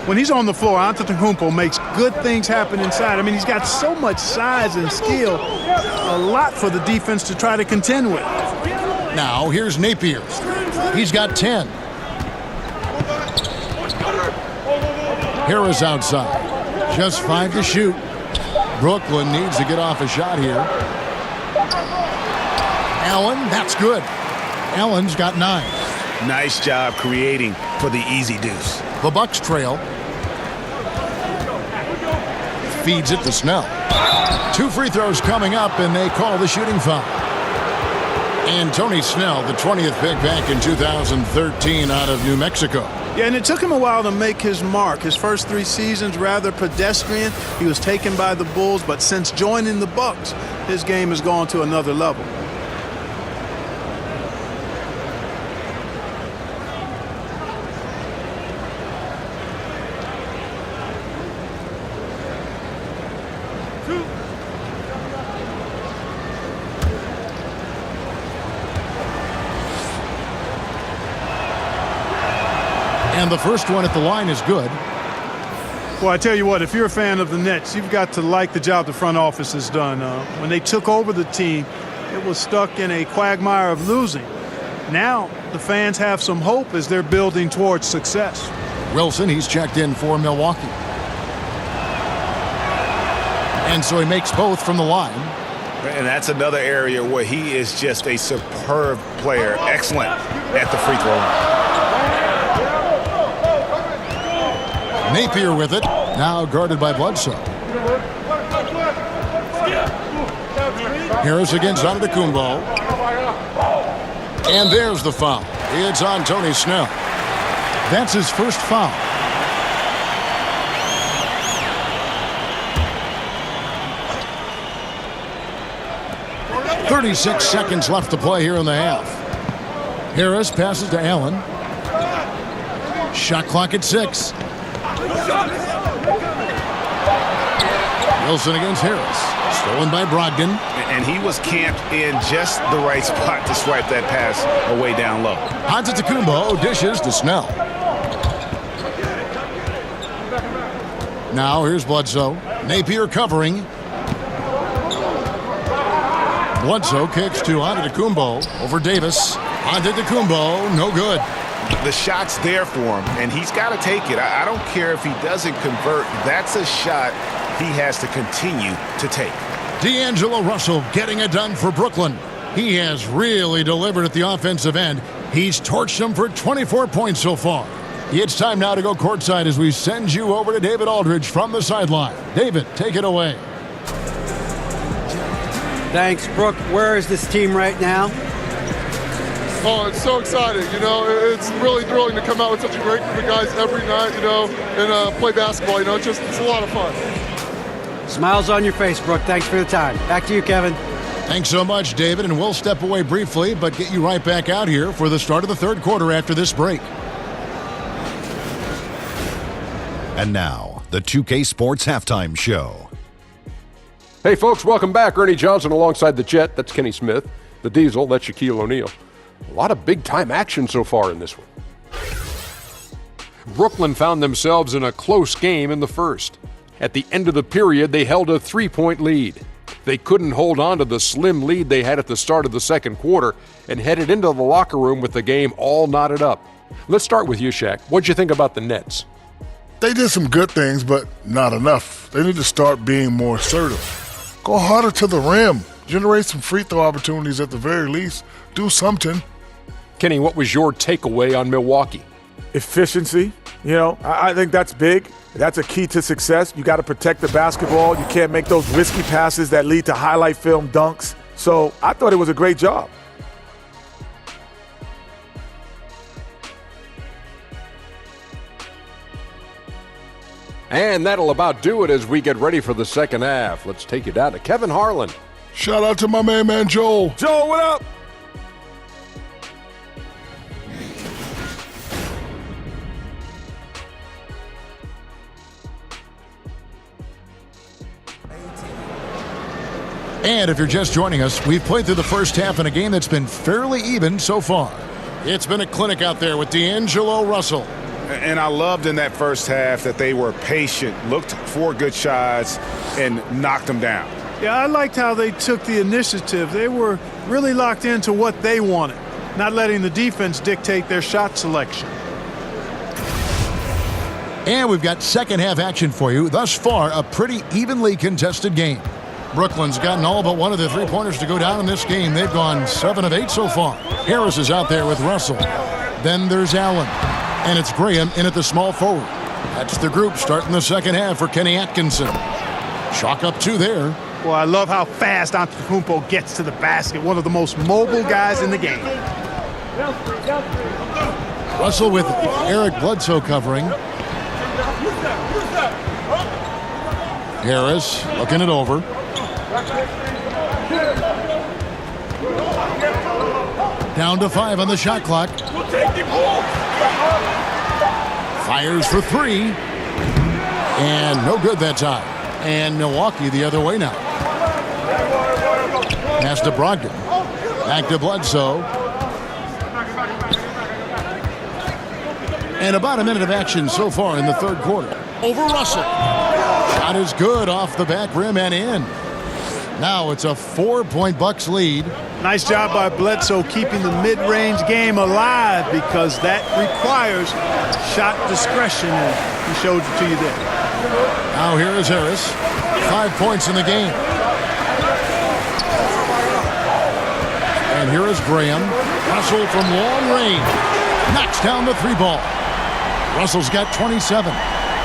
[SPEAKER 7] When he's on the floor, Antetokounmpo makes good things happen inside. I mean, he's got so much size and skill, a lot for the defense to try to contend with.
[SPEAKER 5] Now, here's Napier. He's got 10. Harris outside. Just 5 to shoot. Brooklyn needs to get off a shot here. Allen, that's good. Allen's got 9.
[SPEAKER 6] Nice job creating for the easy deuce.
[SPEAKER 5] The Bucks trail. Feeds it to Snell. 2 free throws coming up, and they call the shooting foul. And Tony Snell, the 20th pick back in 2013 out of New Mexico.
[SPEAKER 7] Yeah, and it took him a while to make his mark. His first 3 seasons rather pedestrian. He was taken by the Bulls, but since joining the Bucks, his game has gone to another level.
[SPEAKER 5] And the first one at the line is good.
[SPEAKER 7] Well, I tell you what, if you're a fan of the Nets, you've got to like the job the front office has done. When they took over the team, it was stuck in a quagmire of losing. Now, the fans have some hope as they're building towards success.
[SPEAKER 5] Wilson, he's checked in for Milwaukee. And so he makes both from the line.
[SPEAKER 6] And that's another area where he is just a superb player. Excellent at the free throw line.
[SPEAKER 5] Napier with it, now guarded by Bledsoe. Harris against Antetokounmpo. And there's the foul. It's on Tony Snell. That's his first foul. "36 seconds left to play here in the half. Harris passes to Allen. Shot clock at 6. Wilson against Harris. Stolen by Brogdon.
[SPEAKER 6] And he was camped in just the right spot to swipe that pass away down low.
[SPEAKER 5] Antetokounmpo dishes to Snell. Now here's Bledsoe. Napier covering. Bledsoe kicks to Antetokounmpo over Davis. Antetokounmpo, no good.
[SPEAKER 6] The shot's there for him, and he's got to take it. I don't care if he doesn't convert. That's a shot he has to continue to take.
[SPEAKER 5] D'Angelo Russell getting it done for Brooklyn. He has really delivered at the offensive end. He's torched them for 24 points so far. It's time now to go courtside as we send you over to David Aldridge from the sideline. David, take it away.
[SPEAKER 9] Thanks, Brooke. Where is this team right now?
[SPEAKER 11] Oh, it's so exciting. You know, it's really thrilling to come out with such a great group of guys every night, you know, and play basketball. You know, it's a lot of fun.
[SPEAKER 9] Smiles on your face, Brooke. Thanks for the time. Back to you, Kevin.
[SPEAKER 5] Thanks so much, David, and we'll step away briefly, but get you right back out here for the start of the third quarter after this break.
[SPEAKER 12] And now, the 2K Sports Halftime Show.
[SPEAKER 1] Hey, folks, welcome back. Ernie Johnson alongside the Jet. That's Kenny Smith. The Diesel. That's Shaquille O'Neal. A lot of big-time action so far in this one.
[SPEAKER 3] Brooklyn found themselves in a close game in the first. At the end of the period, they held a 3-point lead. They couldn't hold on to the slim lead they had at the start of the second quarter and headed into the locker room with the game all knotted up. Let's start with you, Shaq. What'd you think about the Nets?
[SPEAKER 2] They did some good things, but not enough. They need to start being more assertive. Go harder to the rim. Generate some free throw opportunities at the very least. Do something.
[SPEAKER 3] Kenny, what was your takeaway on Milwaukee?
[SPEAKER 4] Efficiency. I think that's big. That's a key to success. You got to protect the basketball. You can't make those risky passes that lead to highlight film dunks. So I thought it was a great job.
[SPEAKER 1] And that'll about do it as we get ready for the second half. Let's take you down to Kevin Harlan.
[SPEAKER 2] Shout out to my main man, Joel.
[SPEAKER 4] Joel, what up?
[SPEAKER 5] And if you're just joining us, we've played through the first half in a game that's been fairly even so far. It's been a clinic out there with D'Angelo Russell.
[SPEAKER 6] And I loved in that first half that they were patient, looked for good shots, and knocked them down.
[SPEAKER 7] Yeah, I liked how they took the initiative. They were really locked into what they wanted, not letting the defense dictate their shot selection.
[SPEAKER 5] And we've got second half action for you. Thus far, a pretty evenly contested game. Brooklyn's gotten all but one of the three-pointers to go down in this game. They've gone 7 of 8 so far. Harris is out there with Russell. Then there's Allen. And it's Graham in at the small forward. That's the group starting the second half for Kenny Atkinson. Chalk up 2 there.
[SPEAKER 7] Well, I love how fast Antetokounmpo gets to the basket. One of the most mobile guys in the game.
[SPEAKER 5] Russell with Eric Bledsoe covering. Harris looking it over. Down to 5 on the shot clock. Fires for 3. And no good that time. And Milwaukee the other way now. Pass to Brogdon. Back to Bledsoe. And about a minute of action so far in the third quarter. Over Russell. Shot is good off the back rim and in. Now it's a 4-point Bucks lead.
[SPEAKER 7] Nice job by Bledsoe keeping the mid-range game alive because that requires shot discretion, and he showed it to you there.
[SPEAKER 5] Now here is Harris. 5 points in the game. And here is Graham. Russell from long range. Knocks down the 3-ball. Russell's got 27.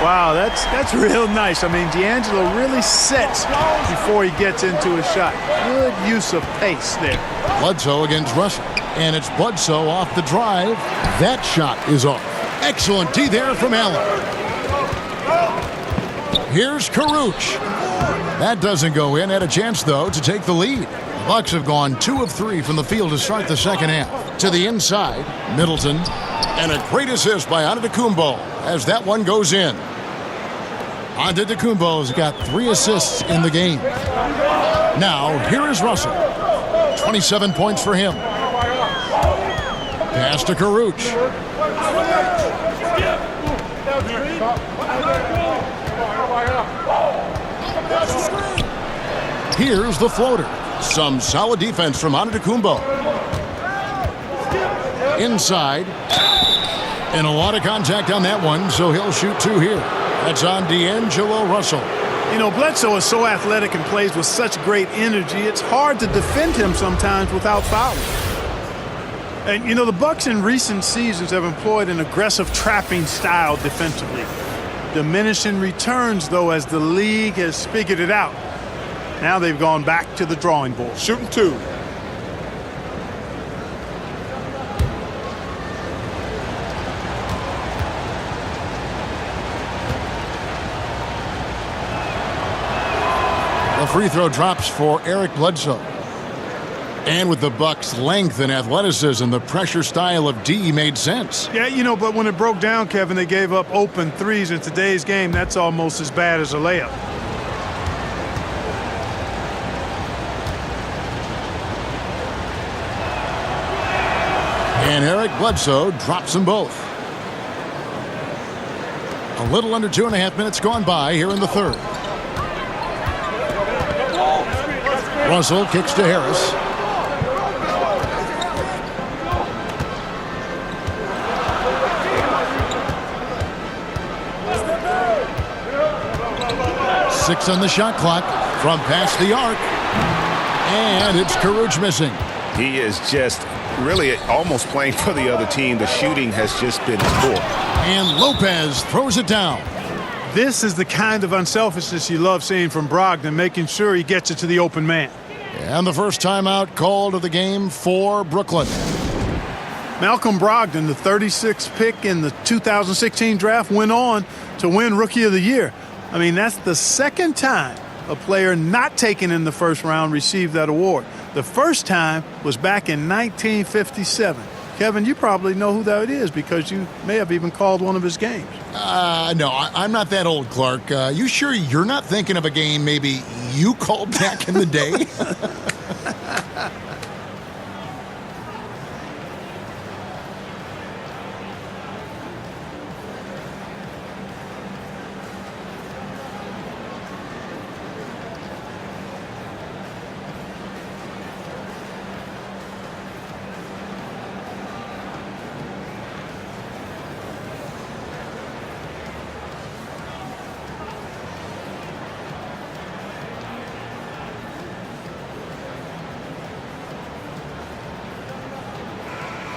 [SPEAKER 7] Wow, that's real nice. I mean, D'Angelo really sets before he gets into a shot. Good use of pace there.
[SPEAKER 5] Bledsoe against Russell. And it's Bledsoe off the drive. That shot is off. Excellent D there from Allen. Here's Caruch. That doesn't go in. Had a chance, though, to take the lead. The Bucks have gone 2 of 3 from the field to start the second half. To the inside, Middleton. And a great assist by Antetokounmpo as that one goes in. Antetokounmpo's got 3 assists in the game. Now, here is Russell. 27 points for him. Pass to Caruch. Here's the floater. Some solid defense from Antetokounmpo. Inside. And a lot of contact on that one, so he'll shoot 2 here. That's on D'Angelo Russell.
[SPEAKER 7] You know, Bledsoe is so athletic and plays with such great energy, it's hard to defend him sometimes without fouling. And, you know, the Bucks in recent seasons have employed an aggressive trapping style defensively. Diminishing returns, though, as the league has figured it out. Now they've gone back to the drawing board.
[SPEAKER 11] Shooting 2.
[SPEAKER 5] The free throw drops for Eric Bledsoe. And with the Bucks' length and athleticism, the pressure style of D made sense.
[SPEAKER 7] Yeah, you know, but when it broke down, Kevin, they gave up open threes in today's game. That's almost as bad as a layup.
[SPEAKER 5] And Eric Bledsoe drops them both. A little under 2.5 minutes gone by here in the third. Russell kicks to Harris. Six on the shot clock from past the arc. And it's Caruch missing.
[SPEAKER 6] He is just really almost playing for the other team. The shooting has just been poor.
[SPEAKER 5] And Lopez throws it down.
[SPEAKER 7] This is the kind of unselfishness you love seeing from Brogdon, making sure he gets it to the open man.
[SPEAKER 5] And the first timeout called of the game for Brooklyn.
[SPEAKER 7] Malcolm Brogdon, the 36th pick in the 2016 draft, went on to win Rookie of the Year. I mean, that's the second time a player not taken in the first round received that award. The first time was back in 1957. Kevin, you probably know who that is because you may have even called one of his games.
[SPEAKER 5] No, I'm not that old, Clark. You sure you're not thinking of a game maybe you called back in the day?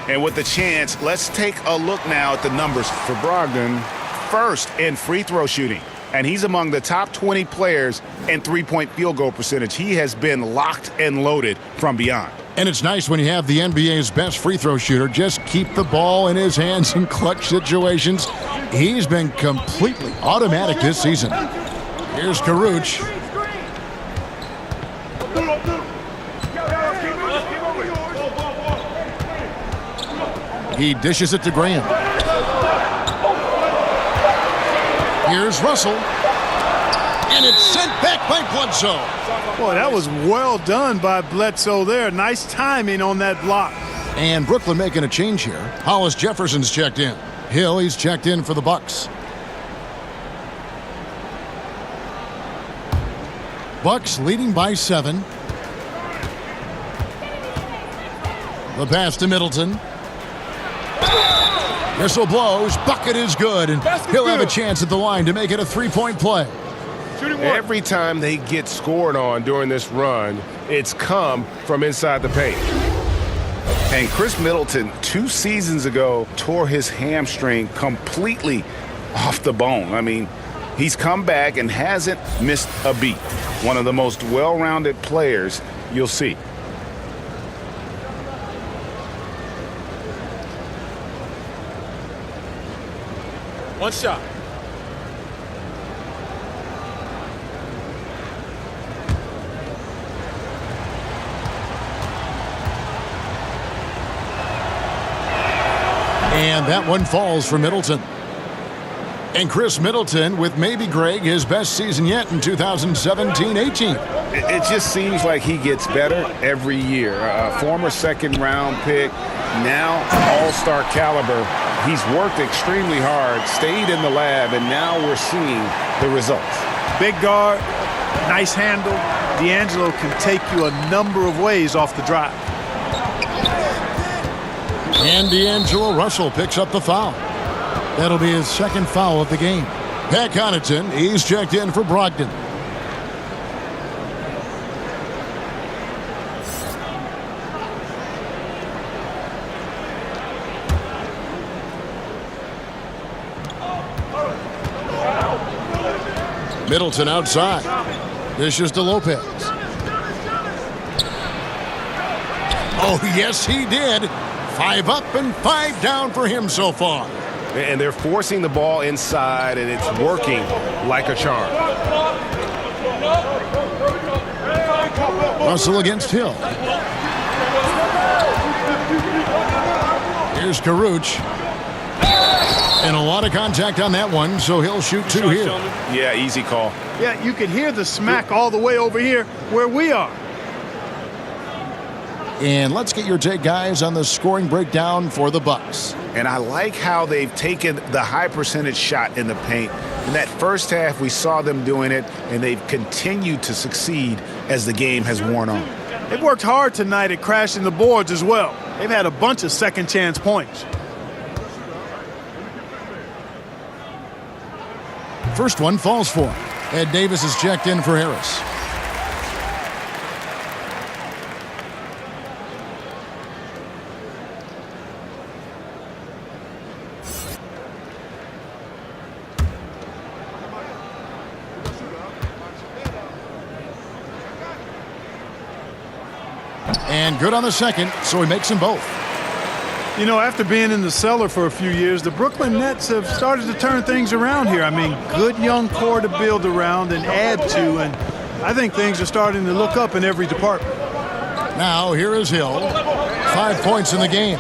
[SPEAKER 6] And with the chance, let's take a look now at the numbers for Brogdon. First in free throw shooting. And he's among the top 20 players in three-point field goal percentage. He has been locked and loaded from beyond.
[SPEAKER 5] And it's nice when you have the NBA's best free throw shooter just keep the ball in his hands in clutch situations. He's been completely automatic this season. Here's Caruch. He dishes it to Graham. Here's Russell. And it's sent back by Bledsoe.
[SPEAKER 7] Boy, that was well done by Bledsoe there. Nice timing on that block.
[SPEAKER 5] And Brooklyn making a change here. Hollis Jefferson's checked in. Hill, he's checked in for the Bucks. Bucks leading by 7. The pass to Middleton. Whistle blows. Bucket is good. And he'll have a chance at the line to make it a three-point play.
[SPEAKER 13] Every time they get scored on during this run, it's come from inside the paint.
[SPEAKER 6] And Chris Middleton, 2 seasons ago, tore his hamstring completely off the bone. I mean, he's come back and hasn't missed a beat. One of the most well-rounded players you'll see.
[SPEAKER 8] One shot.
[SPEAKER 5] And that one falls for Middleton. And Chris Middleton with maybe, Greg, his best season yet in 2017-18.
[SPEAKER 6] It just seems like he gets better every year. A former second-round pick, now all-star caliber. He's worked extremely hard, stayed in the lab, and now we're seeing the results.
[SPEAKER 7] Big guard, nice handle. D'Angelo can take you a number of ways off the drive.
[SPEAKER 5] And D'Angelo Russell picks up the foul. That'll be his second foul of the game. Pat Connaughton, he's checked in for Brogdon. Middleton outside. Dishes to Lopez. Oh, yes, he did. 5 up and 5 down for him so far.
[SPEAKER 13] And they're forcing the ball inside, and it's working like a charm.
[SPEAKER 5] Russell against Hill. Here's Caruch. And a lot of contact on that one, so he'll shoot 2 here.
[SPEAKER 6] Yeah, easy call.
[SPEAKER 7] Yeah, you could hear the smack all the way over here where we are.
[SPEAKER 5] And let's get your take, guys, on the scoring breakdown for the Bucks.
[SPEAKER 6] And I like how they've taken the high percentage shot in the paint. In that first half, we saw them doing it, and they've continued to succeed as the game has worn on.
[SPEAKER 7] They've worked hard tonight at crashing the boards as well. They've had a bunch of second chance points.
[SPEAKER 5] First one falls for him. Ed Davis is checked in for Harris. And good on the second, so he makes them both.
[SPEAKER 7] You know, after being in the cellar for a few years, the Brooklyn Nets have started to turn things around here. I mean, good young core to build around and add to, and I think things are starting to look up in every department.
[SPEAKER 5] Now, here is Hill. 5 points in the game.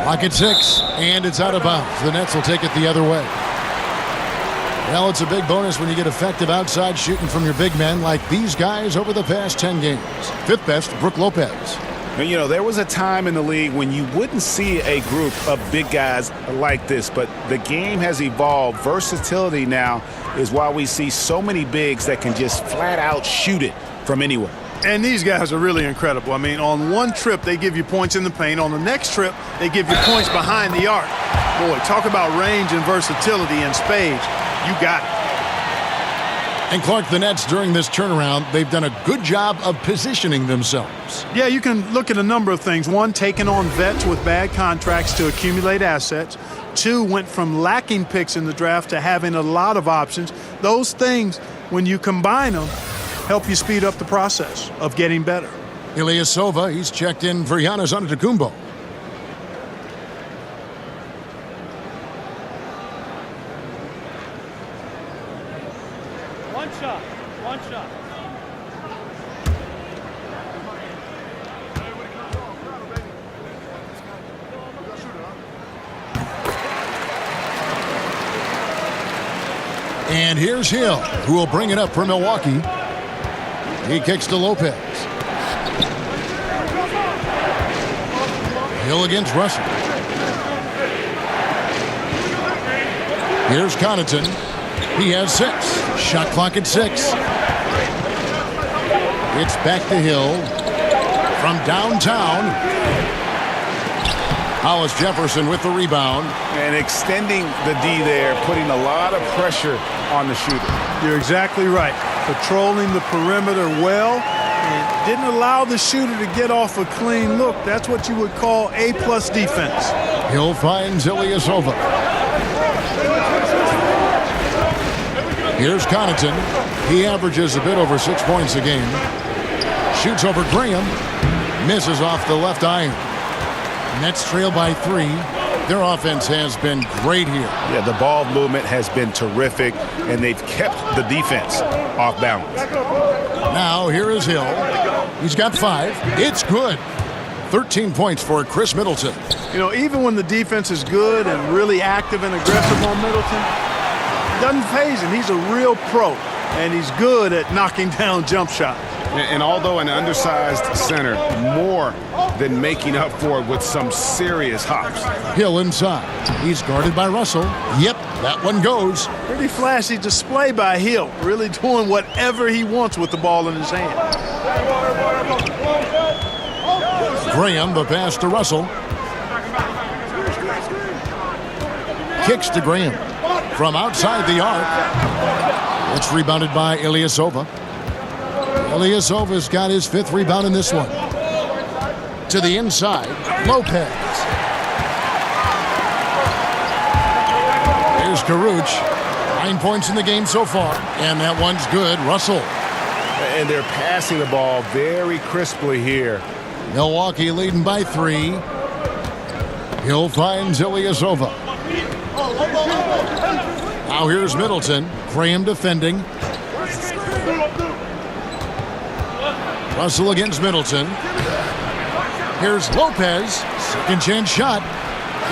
[SPEAKER 5] Clock at 6, and it's out of bounds. The Nets will take it the other way. Well, it's a big bonus when you get effective outside shooting from your big men like these guys over the past 10 games. Fifth best, Brook Lopez.
[SPEAKER 6] And, you know, there was a time in the league when you wouldn't see a group of big guys like this, but the game has evolved. Versatility now is why we see so many bigs that can just flat out shoot it from anywhere.
[SPEAKER 7] And these guys are really incredible. I mean, on one trip, they give you points in the paint. On the next trip, they give you points behind the arc. Boy, talk about range and versatility in spades. You got it.
[SPEAKER 5] And Clark, the Nets during this turnaround, they've done a good job of positioning themselves.
[SPEAKER 7] Yeah, you can look at a number of things. One, taking on vets with bad contracts to accumulate assets. Two, went from lacking picks in the draft to having a lot of options. Those things, when you combine them, help you speed up the process of getting better.
[SPEAKER 5] Ilyasova, he's checked in for Giannis Antetokounmpo.
[SPEAKER 8] One shot.
[SPEAKER 5] And here's Hill, who will bring it up for Milwaukee. He kicks to Lopez. Hill against Russell. Here's Connaughton. He has 6. Shot clock at 6. It's back to Hill from downtown. Hollis Jefferson with the rebound.
[SPEAKER 6] And extending the D there, putting a lot of pressure on the shooter.
[SPEAKER 7] You're exactly right. Patrolling the perimeter well and didn't allow the shooter to get off a clean look. That's what you would call A-plus defense.
[SPEAKER 5] Hill finds Ilyasova. Here's Connaughton. He averages a bit over 6 points a game. Shoots over Graham. Misses off the left iron. Nets trail by 3. Their offense has been great here.
[SPEAKER 6] Yeah, the ball movement has been terrific, and they've kept the defense off balance.
[SPEAKER 5] Now, here is Hill. He's got 5. It's good. 13 points for Chris Middleton.
[SPEAKER 7] You know, even when the defense is good and really active and aggressive on Middleton, it doesn't faze him. He's a real pro, and he's good at knocking down jump shots.
[SPEAKER 13] And although an undersized center, more than making up for it with some serious hops.
[SPEAKER 5] Hill inside. He's guarded by Russell. Yep, that one goes.
[SPEAKER 7] Pretty flashy display by Hill. Really doing whatever he wants with the ball in his hand.
[SPEAKER 5] Graham, the pass to Russell. Kicks to Graham. From outside the arc. It's rebounded by Ilyasova. Ilyasova's got his 5th rebound in this one. To the inside, Lopez. Here's Karuch. 9 points in the game so far, and that one's good. Russell.
[SPEAKER 6] And they're passing the ball very crisply here.
[SPEAKER 5] Milwaukee leading by 3. Hill finds Ilyasova. Now here's Middleton. Graham defending. Russell against Middleton. Here's Lopez. Second chance shot.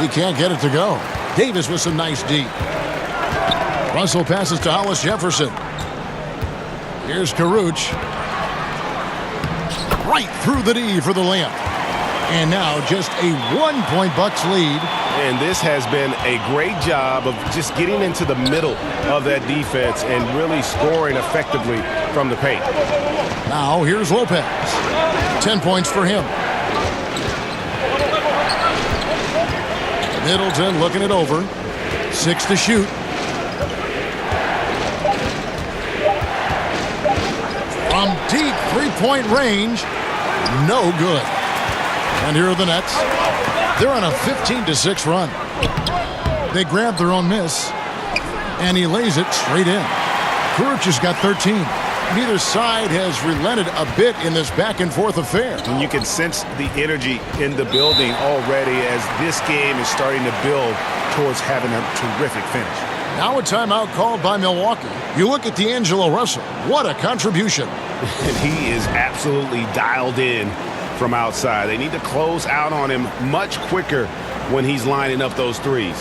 [SPEAKER 5] He can't get it to go. Davis with some nice D. Russell passes to Hollis Jefferson. Here's Karuch. Right through the D for the layup. And now just a 1-point Bucks lead.
[SPEAKER 6] And this has been a great job of just getting into the middle of that defense and really scoring effectively from the paint.
[SPEAKER 5] Now here's Lopez. 10 points for him. Middleton looking it over. 6 to shoot. From deep three-point range, no good. And here are the Nets. They're on a 15-6 run. They grab their own miss, and he lays it straight in. Kuruc has got 13. Neither side has relented a bit in this back-and-forth affair.
[SPEAKER 6] And you can sense the energy in the building already as this game is starting to build towards having a terrific finish.
[SPEAKER 5] Now a timeout called by Milwaukee. You look at D'Angelo Russell. What a contribution.
[SPEAKER 6] And he is absolutely dialed in from outside. They need to close out on him much quicker when he's lining up those threes.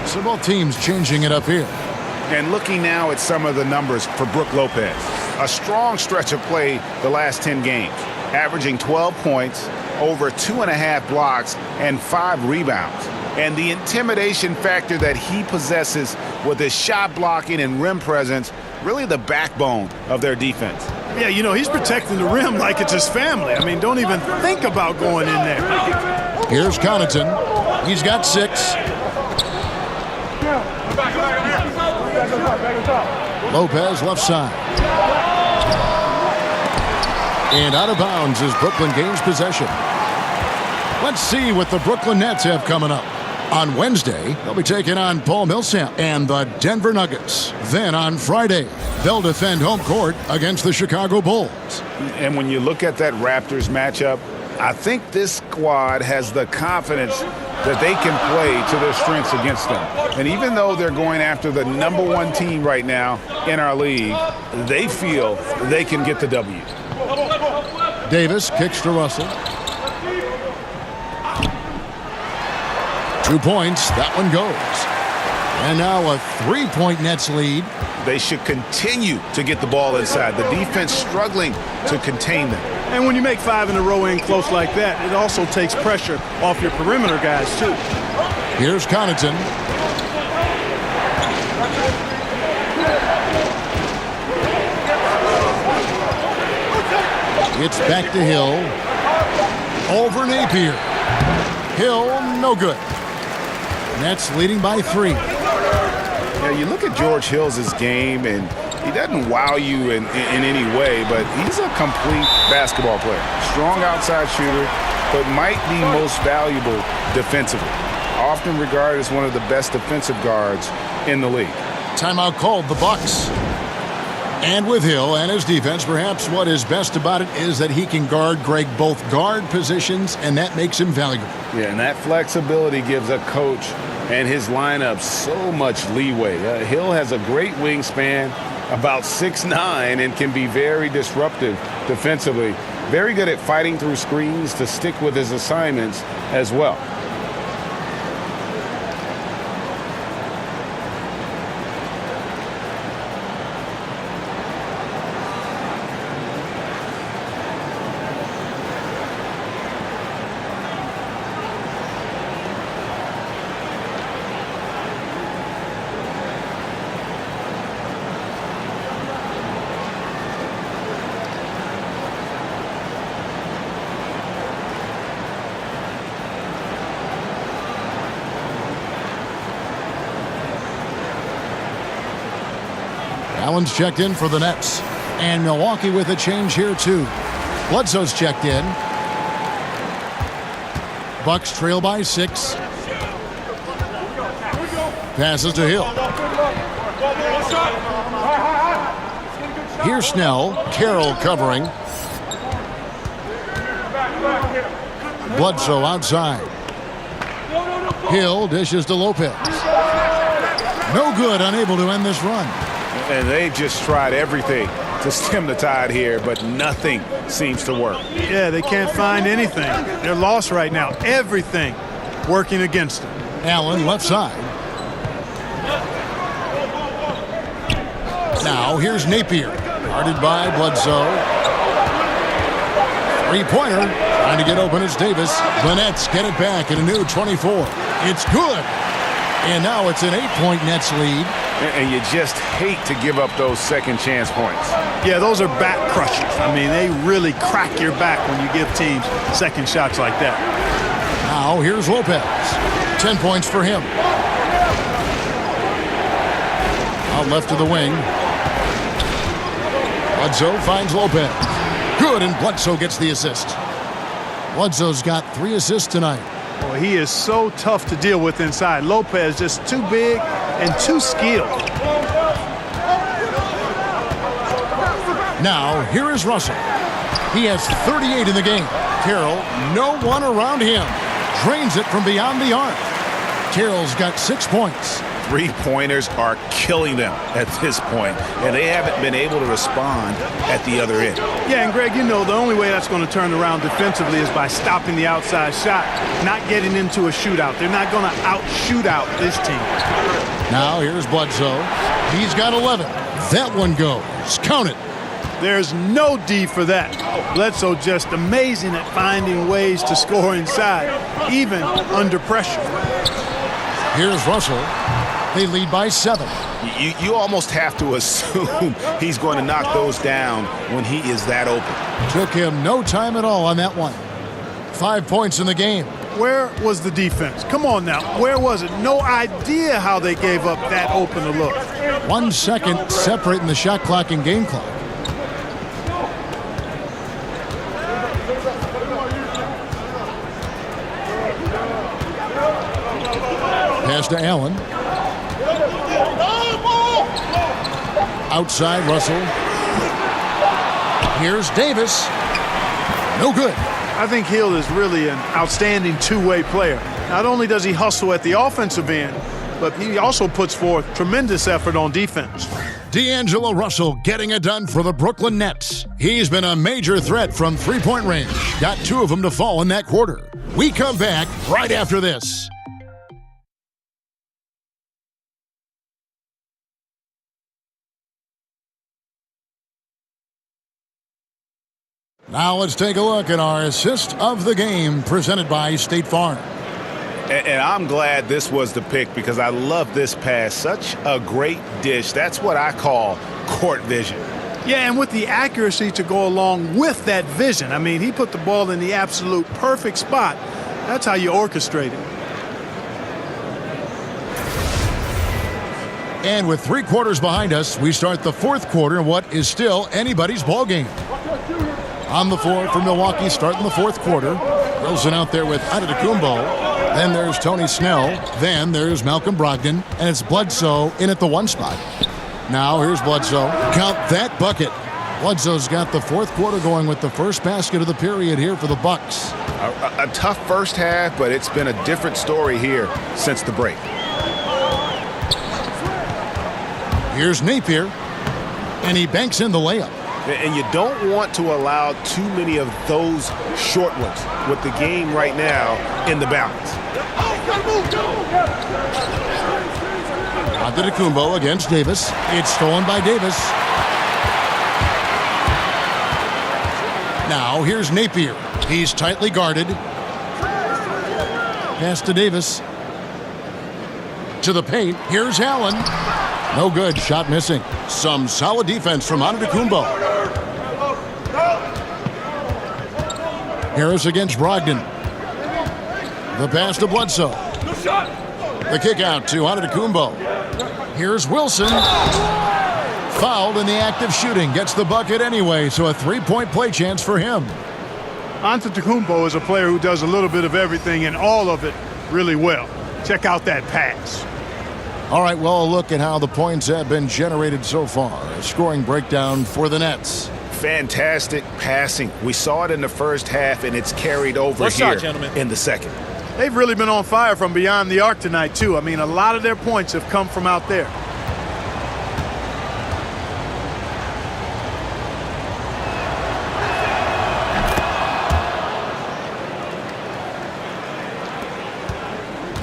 [SPEAKER 5] So both teams changing it up here.
[SPEAKER 6] And looking now at some of the numbers for Brook Lopez. A strong stretch of play the last 10 games, averaging 12 points, over 2.5 blocks, and 5 rebounds. And the intimidation factor that he possesses with his shot blocking and rim presence, really the backbone of their defense.
[SPEAKER 7] Yeah, you know, he's protecting the rim like it's his family. I mean, don't even think about going in there.
[SPEAKER 5] Here's Connaughton. He's got 6. Lopez left side. And out of bounds as Brooklyn gains possession. Let's see what the Brooklyn Nets have coming up. On Wednesday, they'll be taking on Paul Millsap and the Denver Nuggets. Then on Friday, they'll defend home court against the Chicago Bulls.
[SPEAKER 6] And when you look at that Raptors matchup, I think this squad has the confidence that they can play to their strengths against them. And even though they're going after the #1 team right now in our league, they feel they can get the W.
[SPEAKER 5] Davis kicks to Russell. 2 points. That one goes. And now a 3-point Nets lead.
[SPEAKER 6] They should continue to get the ball inside. The defense struggling to contain them.
[SPEAKER 7] And when you make 5 in a row in close like that, it also takes pressure off your perimeter guys, too.
[SPEAKER 5] Here's Connaughton. It's back to Hill. Over Napier. Hill, no good. Nets leading by 3.
[SPEAKER 6] Yeah, you look at George Hill's game, and he doesn't wow you in any way, but he's a complete basketball player. Strong outside shooter, but might be most valuable defensively. Often regarded as one of the best defensive guards in the league.
[SPEAKER 5] Timeout called the Bucks. And with Hill and his defense, perhaps what is best about it is that he can guard Greg both guard positions, and that makes him valuable.
[SPEAKER 6] Yeah, and that flexibility gives a coach and his lineup so much leeway. Hill has a great wingspan, about 6'9", and can be very disruptive defensively. Very good at fighting through screens to stick with his assignments as well.
[SPEAKER 5] Allen's checked in for the Nets. And Milwaukee with a change here, too. Bledsoe's checked in. Bucks trail by 6. Passes to Hill. Here's Snell. Carroll covering. Bledsoe outside. Hill dishes to Lopez. No good, unable to end this run.
[SPEAKER 6] And they just tried everything to stem the tide here, but nothing seems to work.
[SPEAKER 7] Yeah, they can't find anything. They're lost right now. Everything working against them.
[SPEAKER 5] Allen left side. Now here's Napier. Guarded by Bledsoe. Three-pointer. Trying to get open is Davis. The Nets get it back in a new 24. It's good. And now it's an 8-point Nets lead.
[SPEAKER 6] And you just hate to give up those second chance points.
[SPEAKER 7] Yeah, those are back crushers. I mean, they really crack your back when you give teams second shots like that.
[SPEAKER 5] Now here's Lopez. 10 points for him. Out left to the wing. Bledsoe finds Lopez. Good, and Bledsoe gets the assist. Bledsoe's got 3 assists tonight.
[SPEAKER 7] Boy, he is so tough to deal with inside. Lopez just too big and too skilled.
[SPEAKER 5] Now, here is Russell. He has 38 in the game. Carroll, no one around him. Drains it from beyond the arc. Carroll's got 6 points.
[SPEAKER 6] Three-pointers are killing them at this point, and they haven't been able to respond at the other end.
[SPEAKER 7] Yeah, and Greg, you know, the only way that's going to turn around defensively is by stopping the outside shot, not getting into a shootout. They're not going to out-shoot out this team.
[SPEAKER 5] Now here's Bledsoe. He's got 11. That one goes. Count it.
[SPEAKER 7] There's no D for that. Bledsoe just amazing at finding ways to score inside, even under pressure.
[SPEAKER 5] Here's Russell. They lead by 7.
[SPEAKER 6] You almost have to assume he's going to knock those down when he is that open.
[SPEAKER 5] Took him no time at all on that one. 5 points in the game.
[SPEAKER 7] Where was the defense? Come on now. Where was it? No idea how they gave up that open a look.
[SPEAKER 5] 1 second separating the shot clock and game clock. Pass to Allen. Outside Russell. Here's Davis. No good.
[SPEAKER 7] I think Hill is really an outstanding two-way player. Not only does he hustle at the offensive end, but he also puts forth tremendous effort on defense.
[SPEAKER 5] D'Angelo Russell getting it done for the Brooklyn Nets. He's been a major threat from three-point range. Got 2 of them to fall in that quarter. We come back right after this. Now let's take a look at our assist of the game presented by State Farm.
[SPEAKER 6] And I'm glad this was the pick because I love this pass. Such a great dish. That's what I call court vision.
[SPEAKER 7] Yeah, and with the accuracy to go along with that vision. I mean, he put the ball in the absolute perfect spot. That's how you orchestrate it.
[SPEAKER 5] And with 3 quarters behind us, we start the 4th quarter in what is still anybody's ball game. On the floor for Milwaukee, starting the 4th quarter. Wilson out there with Antetokounmpo. Then there's Tony Snell. Then there's Malcolm Brogdon. And it's Bledsoe in at the 1 spot. Now here's Bledsoe. Count that bucket. Bledsoe's got the 4th quarter going with the first basket of the period here for the Bucks.
[SPEAKER 6] A tough first half, but it's been a different story here since the break.
[SPEAKER 5] Here's Napier. And he banks in the layup.
[SPEAKER 6] And you don't want to allow too many of those short ones with the game right now in the balance.
[SPEAKER 5] Antetokounmpo against Davis. It's stolen by Davis. Now here's Napier. He's tightly guarded. Pass to Davis. To the paint. Here's Allen. No good. Shot missing. Some solid defense from Antetokounmpo. Harris against Brogdon. The pass to Bledsoe. The kick out to Antetokounmpo. Here's Wilson. Fouled in the act of shooting. Gets the bucket anyway, so a three-point play chance for him.
[SPEAKER 7] Antetokounmpo is a player who does a little bit of everything and all of it really well. Check out that pass.
[SPEAKER 5] All right, well, a look at how the points have been generated so far. A scoring breakdown for the Nets.
[SPEAKER 6] Fantastic passing. We saw it in the first half, and it's carried over here in the second.
[SPEAKER 7] They've really been on fire from beyond the arc tonight, too. I mean, a lot of their points have come from out there.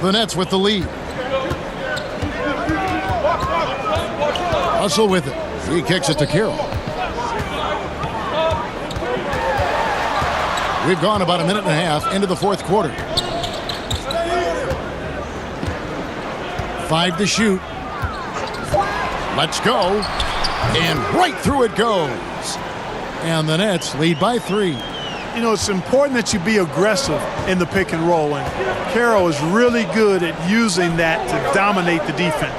[SPEAKER 5] The Nets with the lead. Russell with it. He kicks it to Carroll. We've gone about a minute and a half into the fourth quarter. 5 to shoot. Let's go. And right through it goes. And the Nets lead by 3.
[SPEAKER 7] You know, it's important that you be aggressive in the pick and roll, and Carroll is really good at using that to dominate the defense.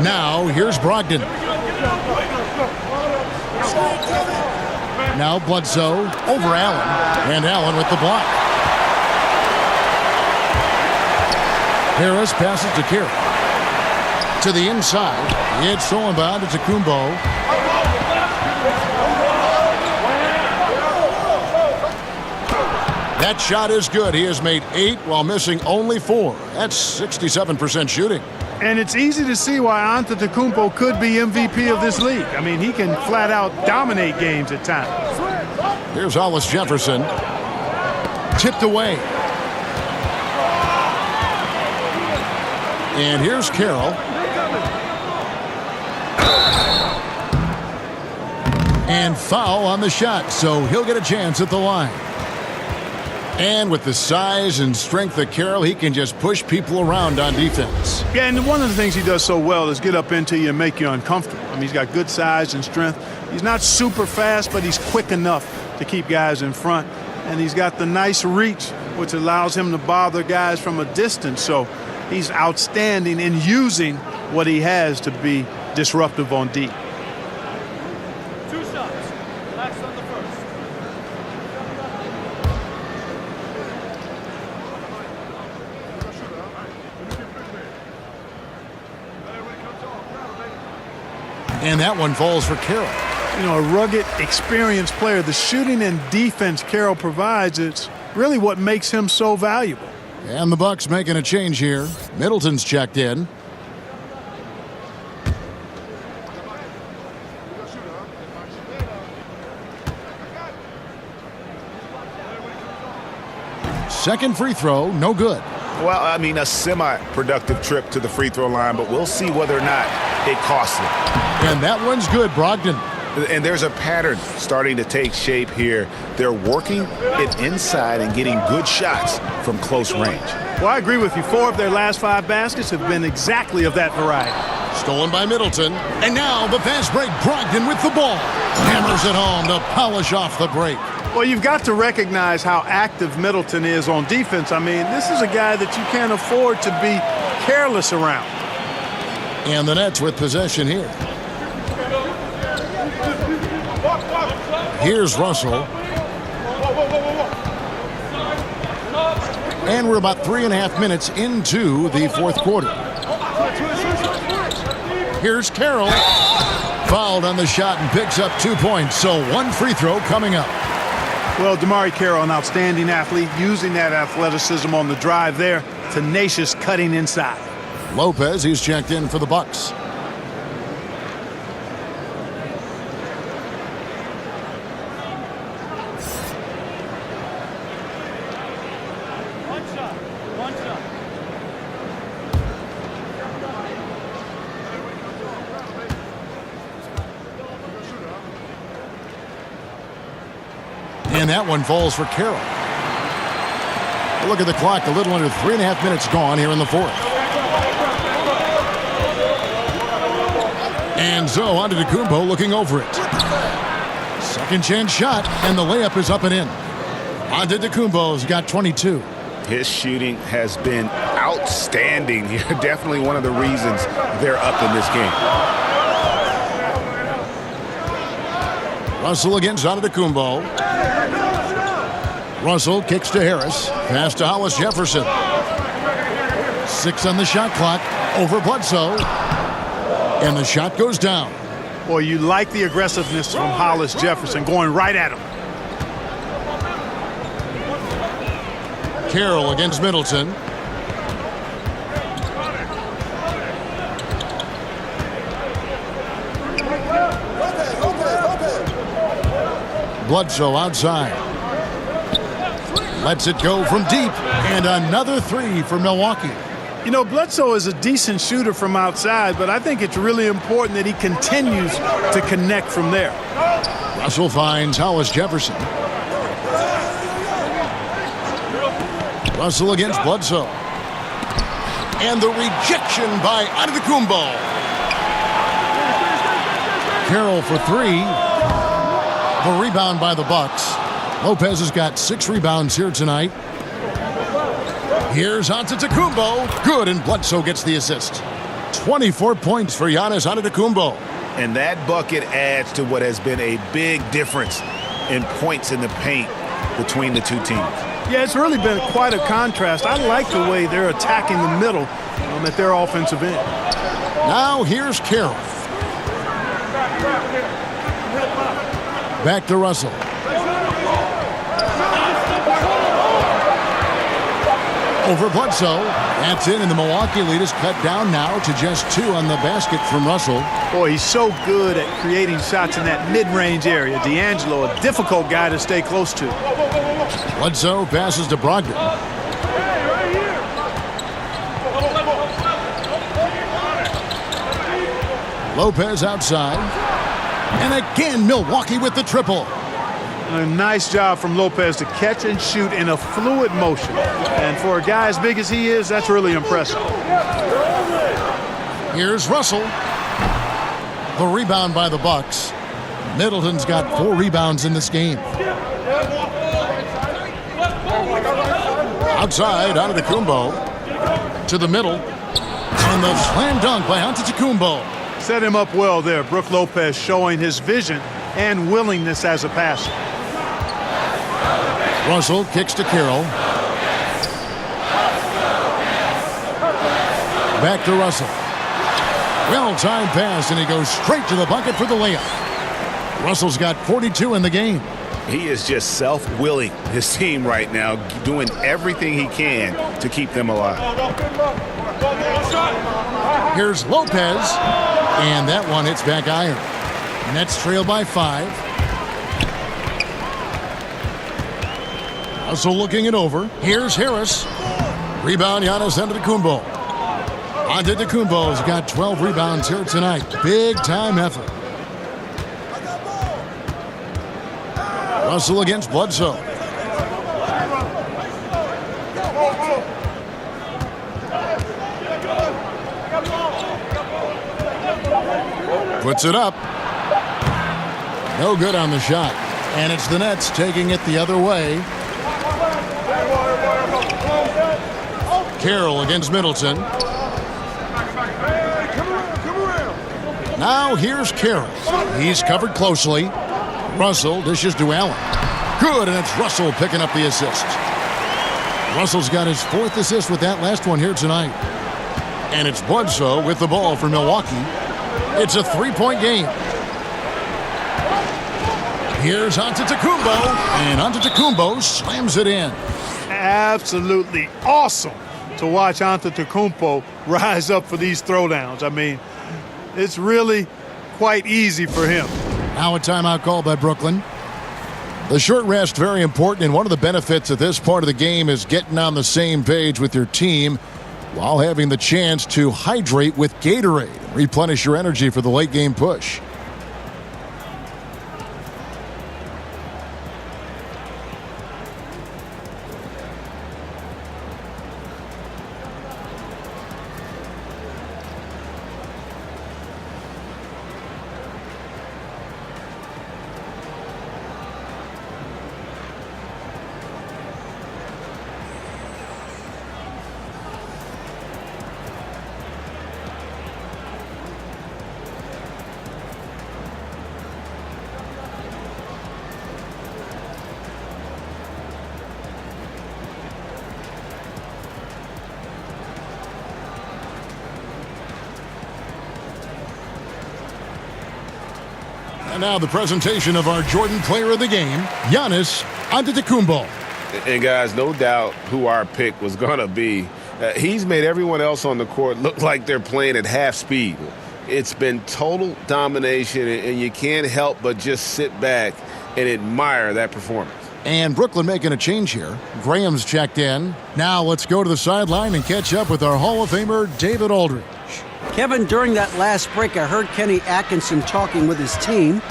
[SPEAKER 5] Now, here's Brogdon. Now Bledsoe over Allen, and Allen with the block. Harris passes to Carroll. To the inside, it's thrown by Antetokounmpo. That shot is good. He has made 8 while missing only 4. That's 67% shooting.
[SPEAKER 7] And it's easy to see why Antetokounmpo could be MVP of this league. I mean, he can flat out dominate games at times.
[SPEAKER 5] Here's Hollis Jefferson. Tipped away. And here's Carroll. And foul on the shot, so he'll get a chance at the line. And with the size and strength of Carroll, he can just push people around on defense.
[SPEAKER 7] Yeah, and one of the things he does so well is get up into you and make you uncomfortable. I mean, he's got good size and strength. He's not super fast, but he's quick enough to keep guys in front. And he's got the nice reach, which allows him to bother guys from a distance. So he's outstanding in using what he has to be disruptive on D.
[SPEAKER 8] 2 shots. Relax on the first.
[SPEAKER 5] And that one falls for Carroll.
[SPEAKER 7] You know, a rugged, experienced player. The shooting and defense Carroll provides, it's really what makes him so valuable.
[SPEAKER 5] And the Bucks making a change here. Middleton's checked in. Second free throw, no good.
[SPEAKER 6] Well, I mean, a semi-productive trip to the free throw line, but we'll see whether or not it costs them.
[SPEAKER 5] And that one's good, Brogdon.
[SPEAKER 6] And there's a pattern starting to take shape here. They're working it inside and getting good shots from close range.
[SPEAKER 7] Well, I agree with you. 4 of their last 5 baskets have been exactly of that variety.
[SPEAKER 5] Stolen by Middleton. And now the fast break, Brogdon with the ball. Hammers it home to polish off the break.
[SPEAKER 7] Well, you've got to recognize how active Middleton is on defense. I mean, this is a guy that you can't afford to be careless around.
[SPEAKER 5] And the Nets with possession here. Here's Russell. And we're about 3.5 minutes into the fourth quarter. Here's Carroll. Fouled on the shot and picks up 2 points. So 1 free throw coming up.
[SPEAKER 7] Well, DeMarre Carroll, an outstanding athlete, using that athleticism on the drive there. Tenacious cutting inside.
[SPEAKER 5] Lopez, he's checked in for the Bucks. And that one falls for Carroll. Look at the clock, a little under 3.5 minutes gone here in the fourth. And so Antetokounmpo looking over it. Second chance shot, and the layup is up and in. Antetokounmpo's got 22.
[SPEAKER 6] His shooting has been outstanding here. Definitely one of the reasons they're up in this game.
[SPEAKER 5] Russell against Antetokounmpo. Russell kicks to Harris. Pass to Hollis Jefferson. 6 on the shot clock. Over Bledsoe. And the shot goes down.
[SPEAKER 7] Boy, you like the aggressiveness from Hollis Jefferson going right at him.
[SPEAKER 5] Carroll against Middleton. Bledsoe outside. Lets it go from deep. And another 3 for Milwaukee.
[SPEAKER 7] You know, Bledsoe is a decent shooter from outside, but I think it's really important that he continues to connect from there.
[SPEAKER 5] Russell finds Hollis Jefferson. Russell against Bledsoe. And the rejection by Antetokounmpo. Carroll for 3. The rebound by the Bucks. Lopez has got 6 rebounds here tonight. Here's Antetokounmpo. Good, and Bledsoe gets the assist. 24 points for Giannis Antetokounmpo.
[SPEAKER 6] And that bucket adds to what has been a big difference in points in the paint between the two teams.
[SPEAKER 7] Yeah, it's really been quite a contrast. I like the way they're attacking the middle at their offensive end.
[SPEAKER 5] Now here's Carroll. Back to Russell. Over Bledsoe. That's in, and the Milwaukee lead is cut down now to just 2 on the basket from Russell.
[SPEAKER 7] Boy, he's so good at creating shots in that mid-range area. D'Angelo, a difficult guy to stay close to.
[SPEAKER 5] Bledsoe passes to Brogdon. Lopez outside. And again, Milwaukee with the triple.
[SPEAKER 7] A nice job from Lopez to catch and shoot in a fluid motion. And for a guy as big as he is, that's really impressive.
[SPEAKER 5] Here's Russell. The rebound by the Bucks. Middleton's got 4 rebounds in this game. Outside, Antetokounmpo. To the middle. And the slam dunk by Antetokounmpo.
[SPEAKER 7] Set him up well there. Brook Lopez showing his vision and willingness as a passer.
[SPEAKER 5] Russell kicks to Carroll. Back to Russell. Well-timed pass, and he goes straight to the bucket for the layup. Russell's got 42 in the game.
[SPEAKER 6] He is just self-willing, his team right now, doing everything he can to keep them alive.
[SPEAKER 5] Here's Lopez, and that one hits back iron. Nets trail by 5. Russell looking it over. Here's Harris. Rebound, Giannis Antetokounmpo. Antetokounmpo's got 12 rebounds here tonight. Big-time effort. Russell against Bledsoe. Puts it up. No good on the shot. And it's the Nets taking it the other way. Carroll against Middleton. Now here's Carroll. He's covered closely. Russell dishes to Allen. Good, and it's Russell picking up the assist. Russell's got his 4th assist with that last one here tonight. And it's Bledsoe with the ball for Milwaukee. It's a 3-point game. Here's Antetokounmpo, and Antetokounmpo slams it in.
[SPEAKER 7] Absolutely awesome to watch Antetokounmpo rise up for these throwdowns. I mean, it's really quite easy for him.
[SPEAKER 5] Now a timeout call by Brooklyn. The short rest, very important, and one of the benefits of this part of the game is getting on the same page with your team while having the chance to hydrate with Gatorade, replenish your energy for the late game push. And now the presentation of our Jordan Player of the Game, Giannis Antetokounmpo.
[SPEAKER 13] And guys, no doubt who our pick was going to be. He's made everyone else on the court look like they're playing at half speed. It's been total domination, and you can't help but just sit back and admire that performance.
[SPEAKER 5] And Brooklyn making a change here. Graham's checked in. Now let's go to the sideline and catch up with our Hall of Famer, David Aldridge.
[SPEAKER 9] Kevin, during that last break, I heard Kenny Atkinson talking with his team.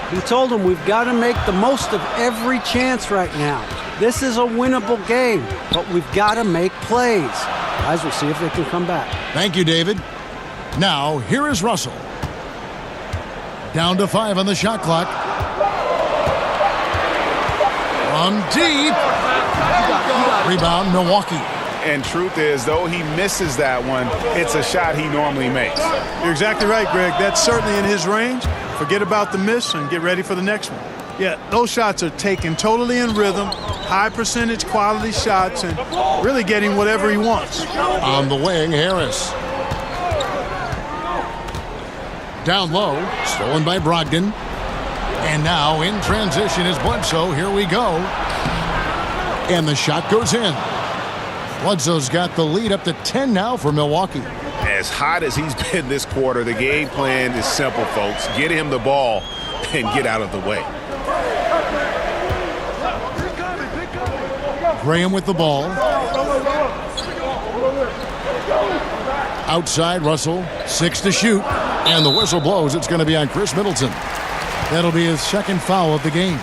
[SPEAKER 9] He told them we've got to make the most of every chance right now. This is a winnable game, but we've got to make plays. Guys, we'll see if they can come back.
[SPEAKER 5] Thank you, David. Now, here is Russell. Down to 5 on the shot clock. From deep. Rebound, Milwaukee.
[SPEAKER 6] And truth is, though he misses that one, it's a shot he normally makes.
[SPEAKER 7] You're exactly right, Greg. That's certainly in his range. Forget about the miss and get ready for the next one. Yeah, those shots are taken totally in rhythm, high percentage quality shots, and really getting whatever he wants.
[SPEAKER 5] On the wing, Harris. Down low, stolen by Brogdon. And now in transition is Bledsoe. Here we go. And the shot goes in. Bledsoe's got the lead up to 10 now for Milwaukee.
[SPEAKER 13] As hot as he's been this quarter, the game plan is simple, folks. Get him the ball and get out of the way.
[SPEAKER 5] Graham with the ball. Outside, Russell. 6 to shoot. And the whistle blows. It's going to be on Chris Middleton. That'll be his second foul of the game.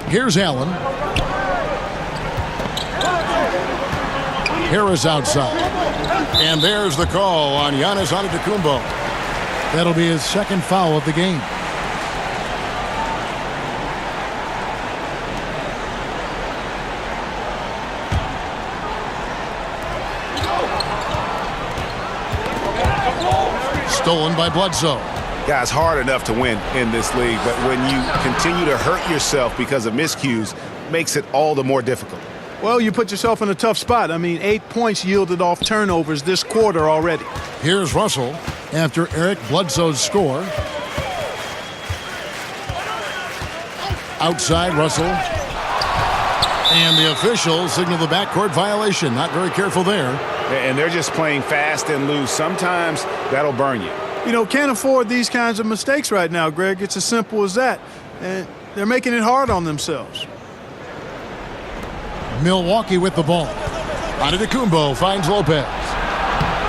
[SPEAKER 5] Here's Allen. Harris outside. And there's the call on Giannis Antetokounmpo. That'll be his second foul of the game. Stolen by Bledsoe.
[SPEAKER 13] Guys, hard enough to win in this league, but when you continue to hurt yourself because of miscues, makes it all the more difficult.
[SPEAKER 7] Well, you put yourself in a tough spot. I mean, 8 points yielded off turnovers this quarter already.
[SPEAKER 5] Here's Russell after Eric Bledsoe's score. Outside, Russell. And the officials signal the backcourt violation. Not very careful there.
[SPEAKER 13] And they're just playing fast and loose. Sometimes that'll burn you.
[SPEAKER 7] You know, can't afford these kinds of mistakes right now, Greg. It's as simple as that. And they're making it hard on themselves.
[SPEAKER 5] Milwaukee with the ball. Antetokounmpo finds Lopez.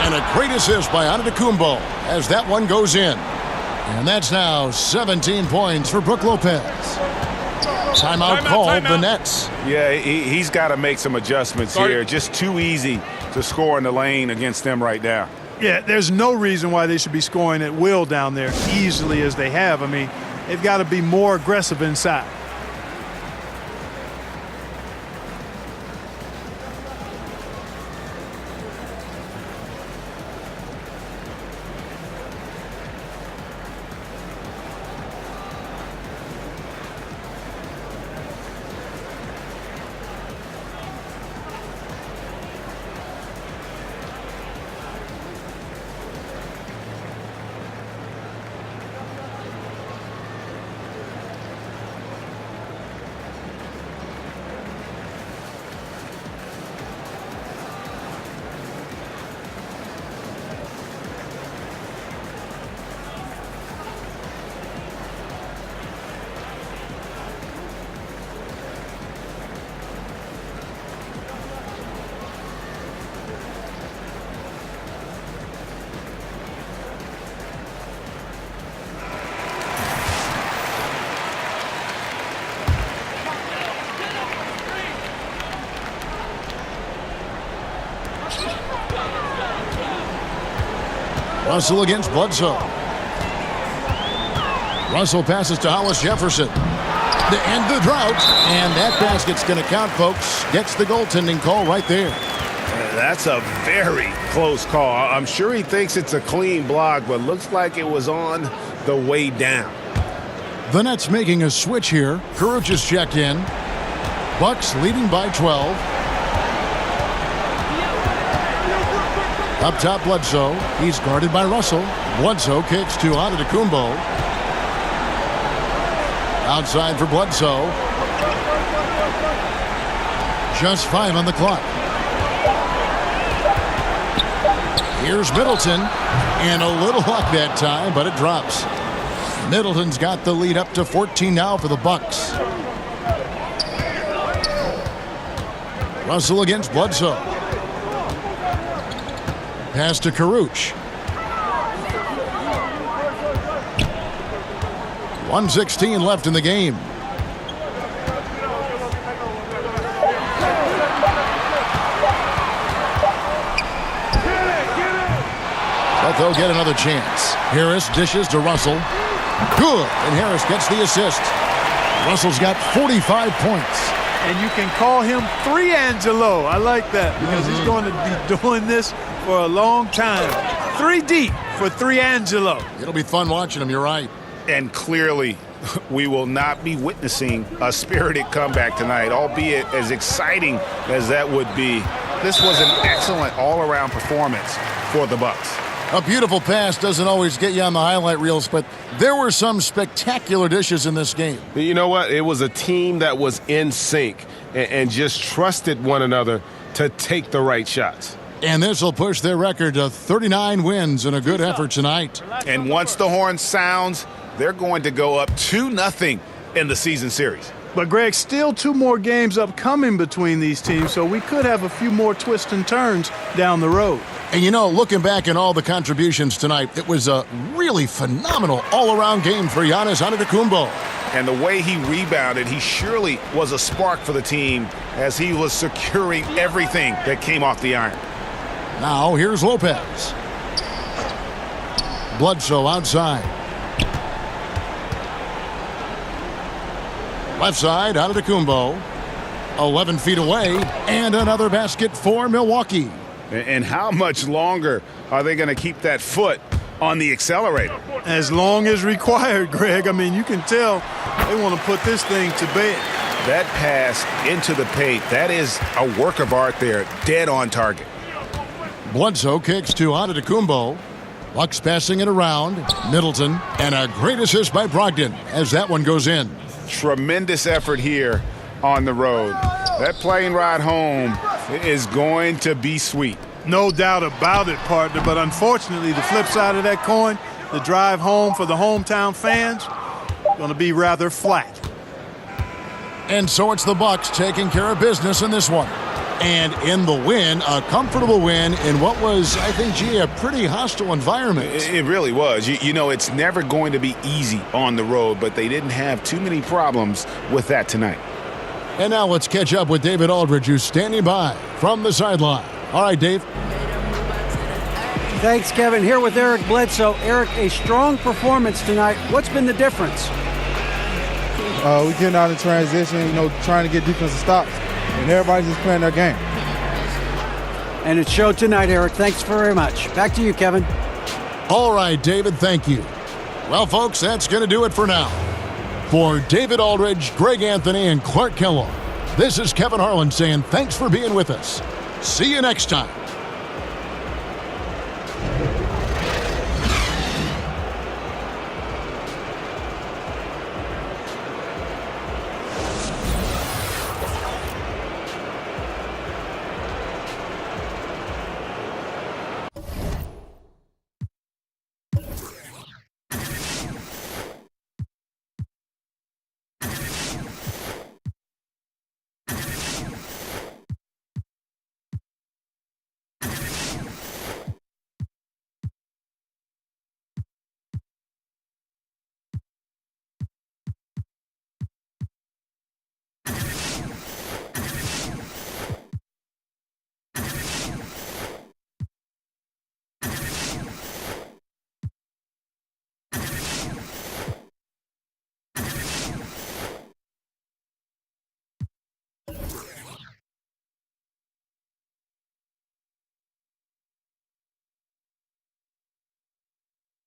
[SPEAKER 5] And a great assist by Antetokounmpo as that one goes in. And that's now 17 points for Brook Lopez. Timeout called the Nets.
[SPEAKER 13] Yeah, he's got to make some adjustments here. Just too easy to score in the lane against them right now.
[SPEAKER 7] Yeah, there's no reason why they should be scoring at will down there easily as they have. I mean, they've got to be more aggressive inside.
[SPEAKER 5] Russell against Bledsoe. Russell passes to Hollis Jefferson to end the drought. And that basket's going to count, folks. Gets the goaltending call right there.
[SPEAKER 13] That's a very close call. I'm sure he thinks it's a clean block, but looks like it was on the way down.
[SPEAKER 5] The Nets making a switch here. Courage is checked in. Bucks leading by 12. Up top, Bledsoe. He's guarded by Russell. Bledsoe kicks to Antetokounmpo. Outside for Bledsoe. Just 5 on the clock. Here's Middleton. And a little luck that time, but it drops. Middleton's got the lead up to 14 now for the Bucks. Russell against Bledsoe. Pass to Karuch. 1:16 left in the game. But they'll get another chance. Harris dishes to Russell. Good, and Harris gets the assist. Russell's got 45 points.
[SPEAKER 7] And you can call him 3 Angelo. I like that because he's going to be doing this for a long time. 3 deep for 3 Angelo.
[SPEAKER 5] It'll be fun watching him, you're right.
[SPEAKER 6] And clearly, we will not be witnessing a spirited comeback tonight, albeit as exciting as that would be. This was an excellent all-around performance for the Bucks.
[SPEAKER 5] A beautiful pass doesn't always get you on the highlight reels, but there were some spectacular dishes in this game.
[SPEAKER 13] You know what? It was a team that was in sync and just trusted one another to take the right shots.
[SPEAKER 5] And this will push their record to 39 wins in a good effort tonight.
[SPEAKER 6] And once the horn sounds, they're going to go up 2-0 in the season series.
[SPEAKER 7] But, Greg, still 2 more games upcoming between these teams, so we could have a few more twists and turns down the road.
[SPEAKER 5] And, you know, looking back at all the contributions tonight, it was a really phenomenal all-around game for Giannis Antetokounmpo.
[SPEAKER 6] And the way he rebounded, he surely was a spark for the team as he was securing everything that came off the iron.
[SPEAKER 5] Now, here's Lopez. Bledsoe outside. Left side, Antetokounmpo. 11 feet away, and another basket for Milwaukee.
[SPEAKER 6] And how much longer are they going to keep that foot on the accelerator?
[SPEAKER 7] As long as required, Greg. I mean, you can tell they want to put this thing to bed.
[SPEAKER 6] That pass into the paint, that is a work of art there, dead on target.
[SPEAKER 5] Bledsoe kicks to Antetokounmpo. Bucks passing it around. Middleton, and a great assist by Brogdon as that one goes in.
[SPEAKER 6] Tremendous effort here on the road. That plane ride home is going to be sweet.
[SPEAKER 7] No doubt about it, partner, but unfortunately the flip side of that coin, the drive home for the hometown fans, going to be rather flat.
[SPEAKER 5] And so it's the Bucks taking care of business in this one. And in the win, a comfortable win in what was, I think, a pretty hostile environment.
[SPEAKER 6] It really was. You know, it's never going to be easy on the road, but they didn't have too many problems with that tonight.
[SPEAKER 5] And now let's catch up with David Aldridge, who's standing by from the sideline. All right, Dave.
[SPEAKER 9] Thanks, Kevin. Here with Eric Bledsoe. Eric, a strong performance tonight. What's been the difference?
[SPEAKER 14] We're getting out in transition, trying to get defensive stops, and everybody's just playing their game.
[SPEAKER 9] And it showed tonight, Eric. Thanks very much. Back to you, Kevin.
[SPEAKER 5] All right, David, thank you. Well, folks, that's going to do it for now. For David Aldridge, Greg Anthony, and Clark Kellogg, this is Kevin Harlan saying thanks for being with us. See you next time.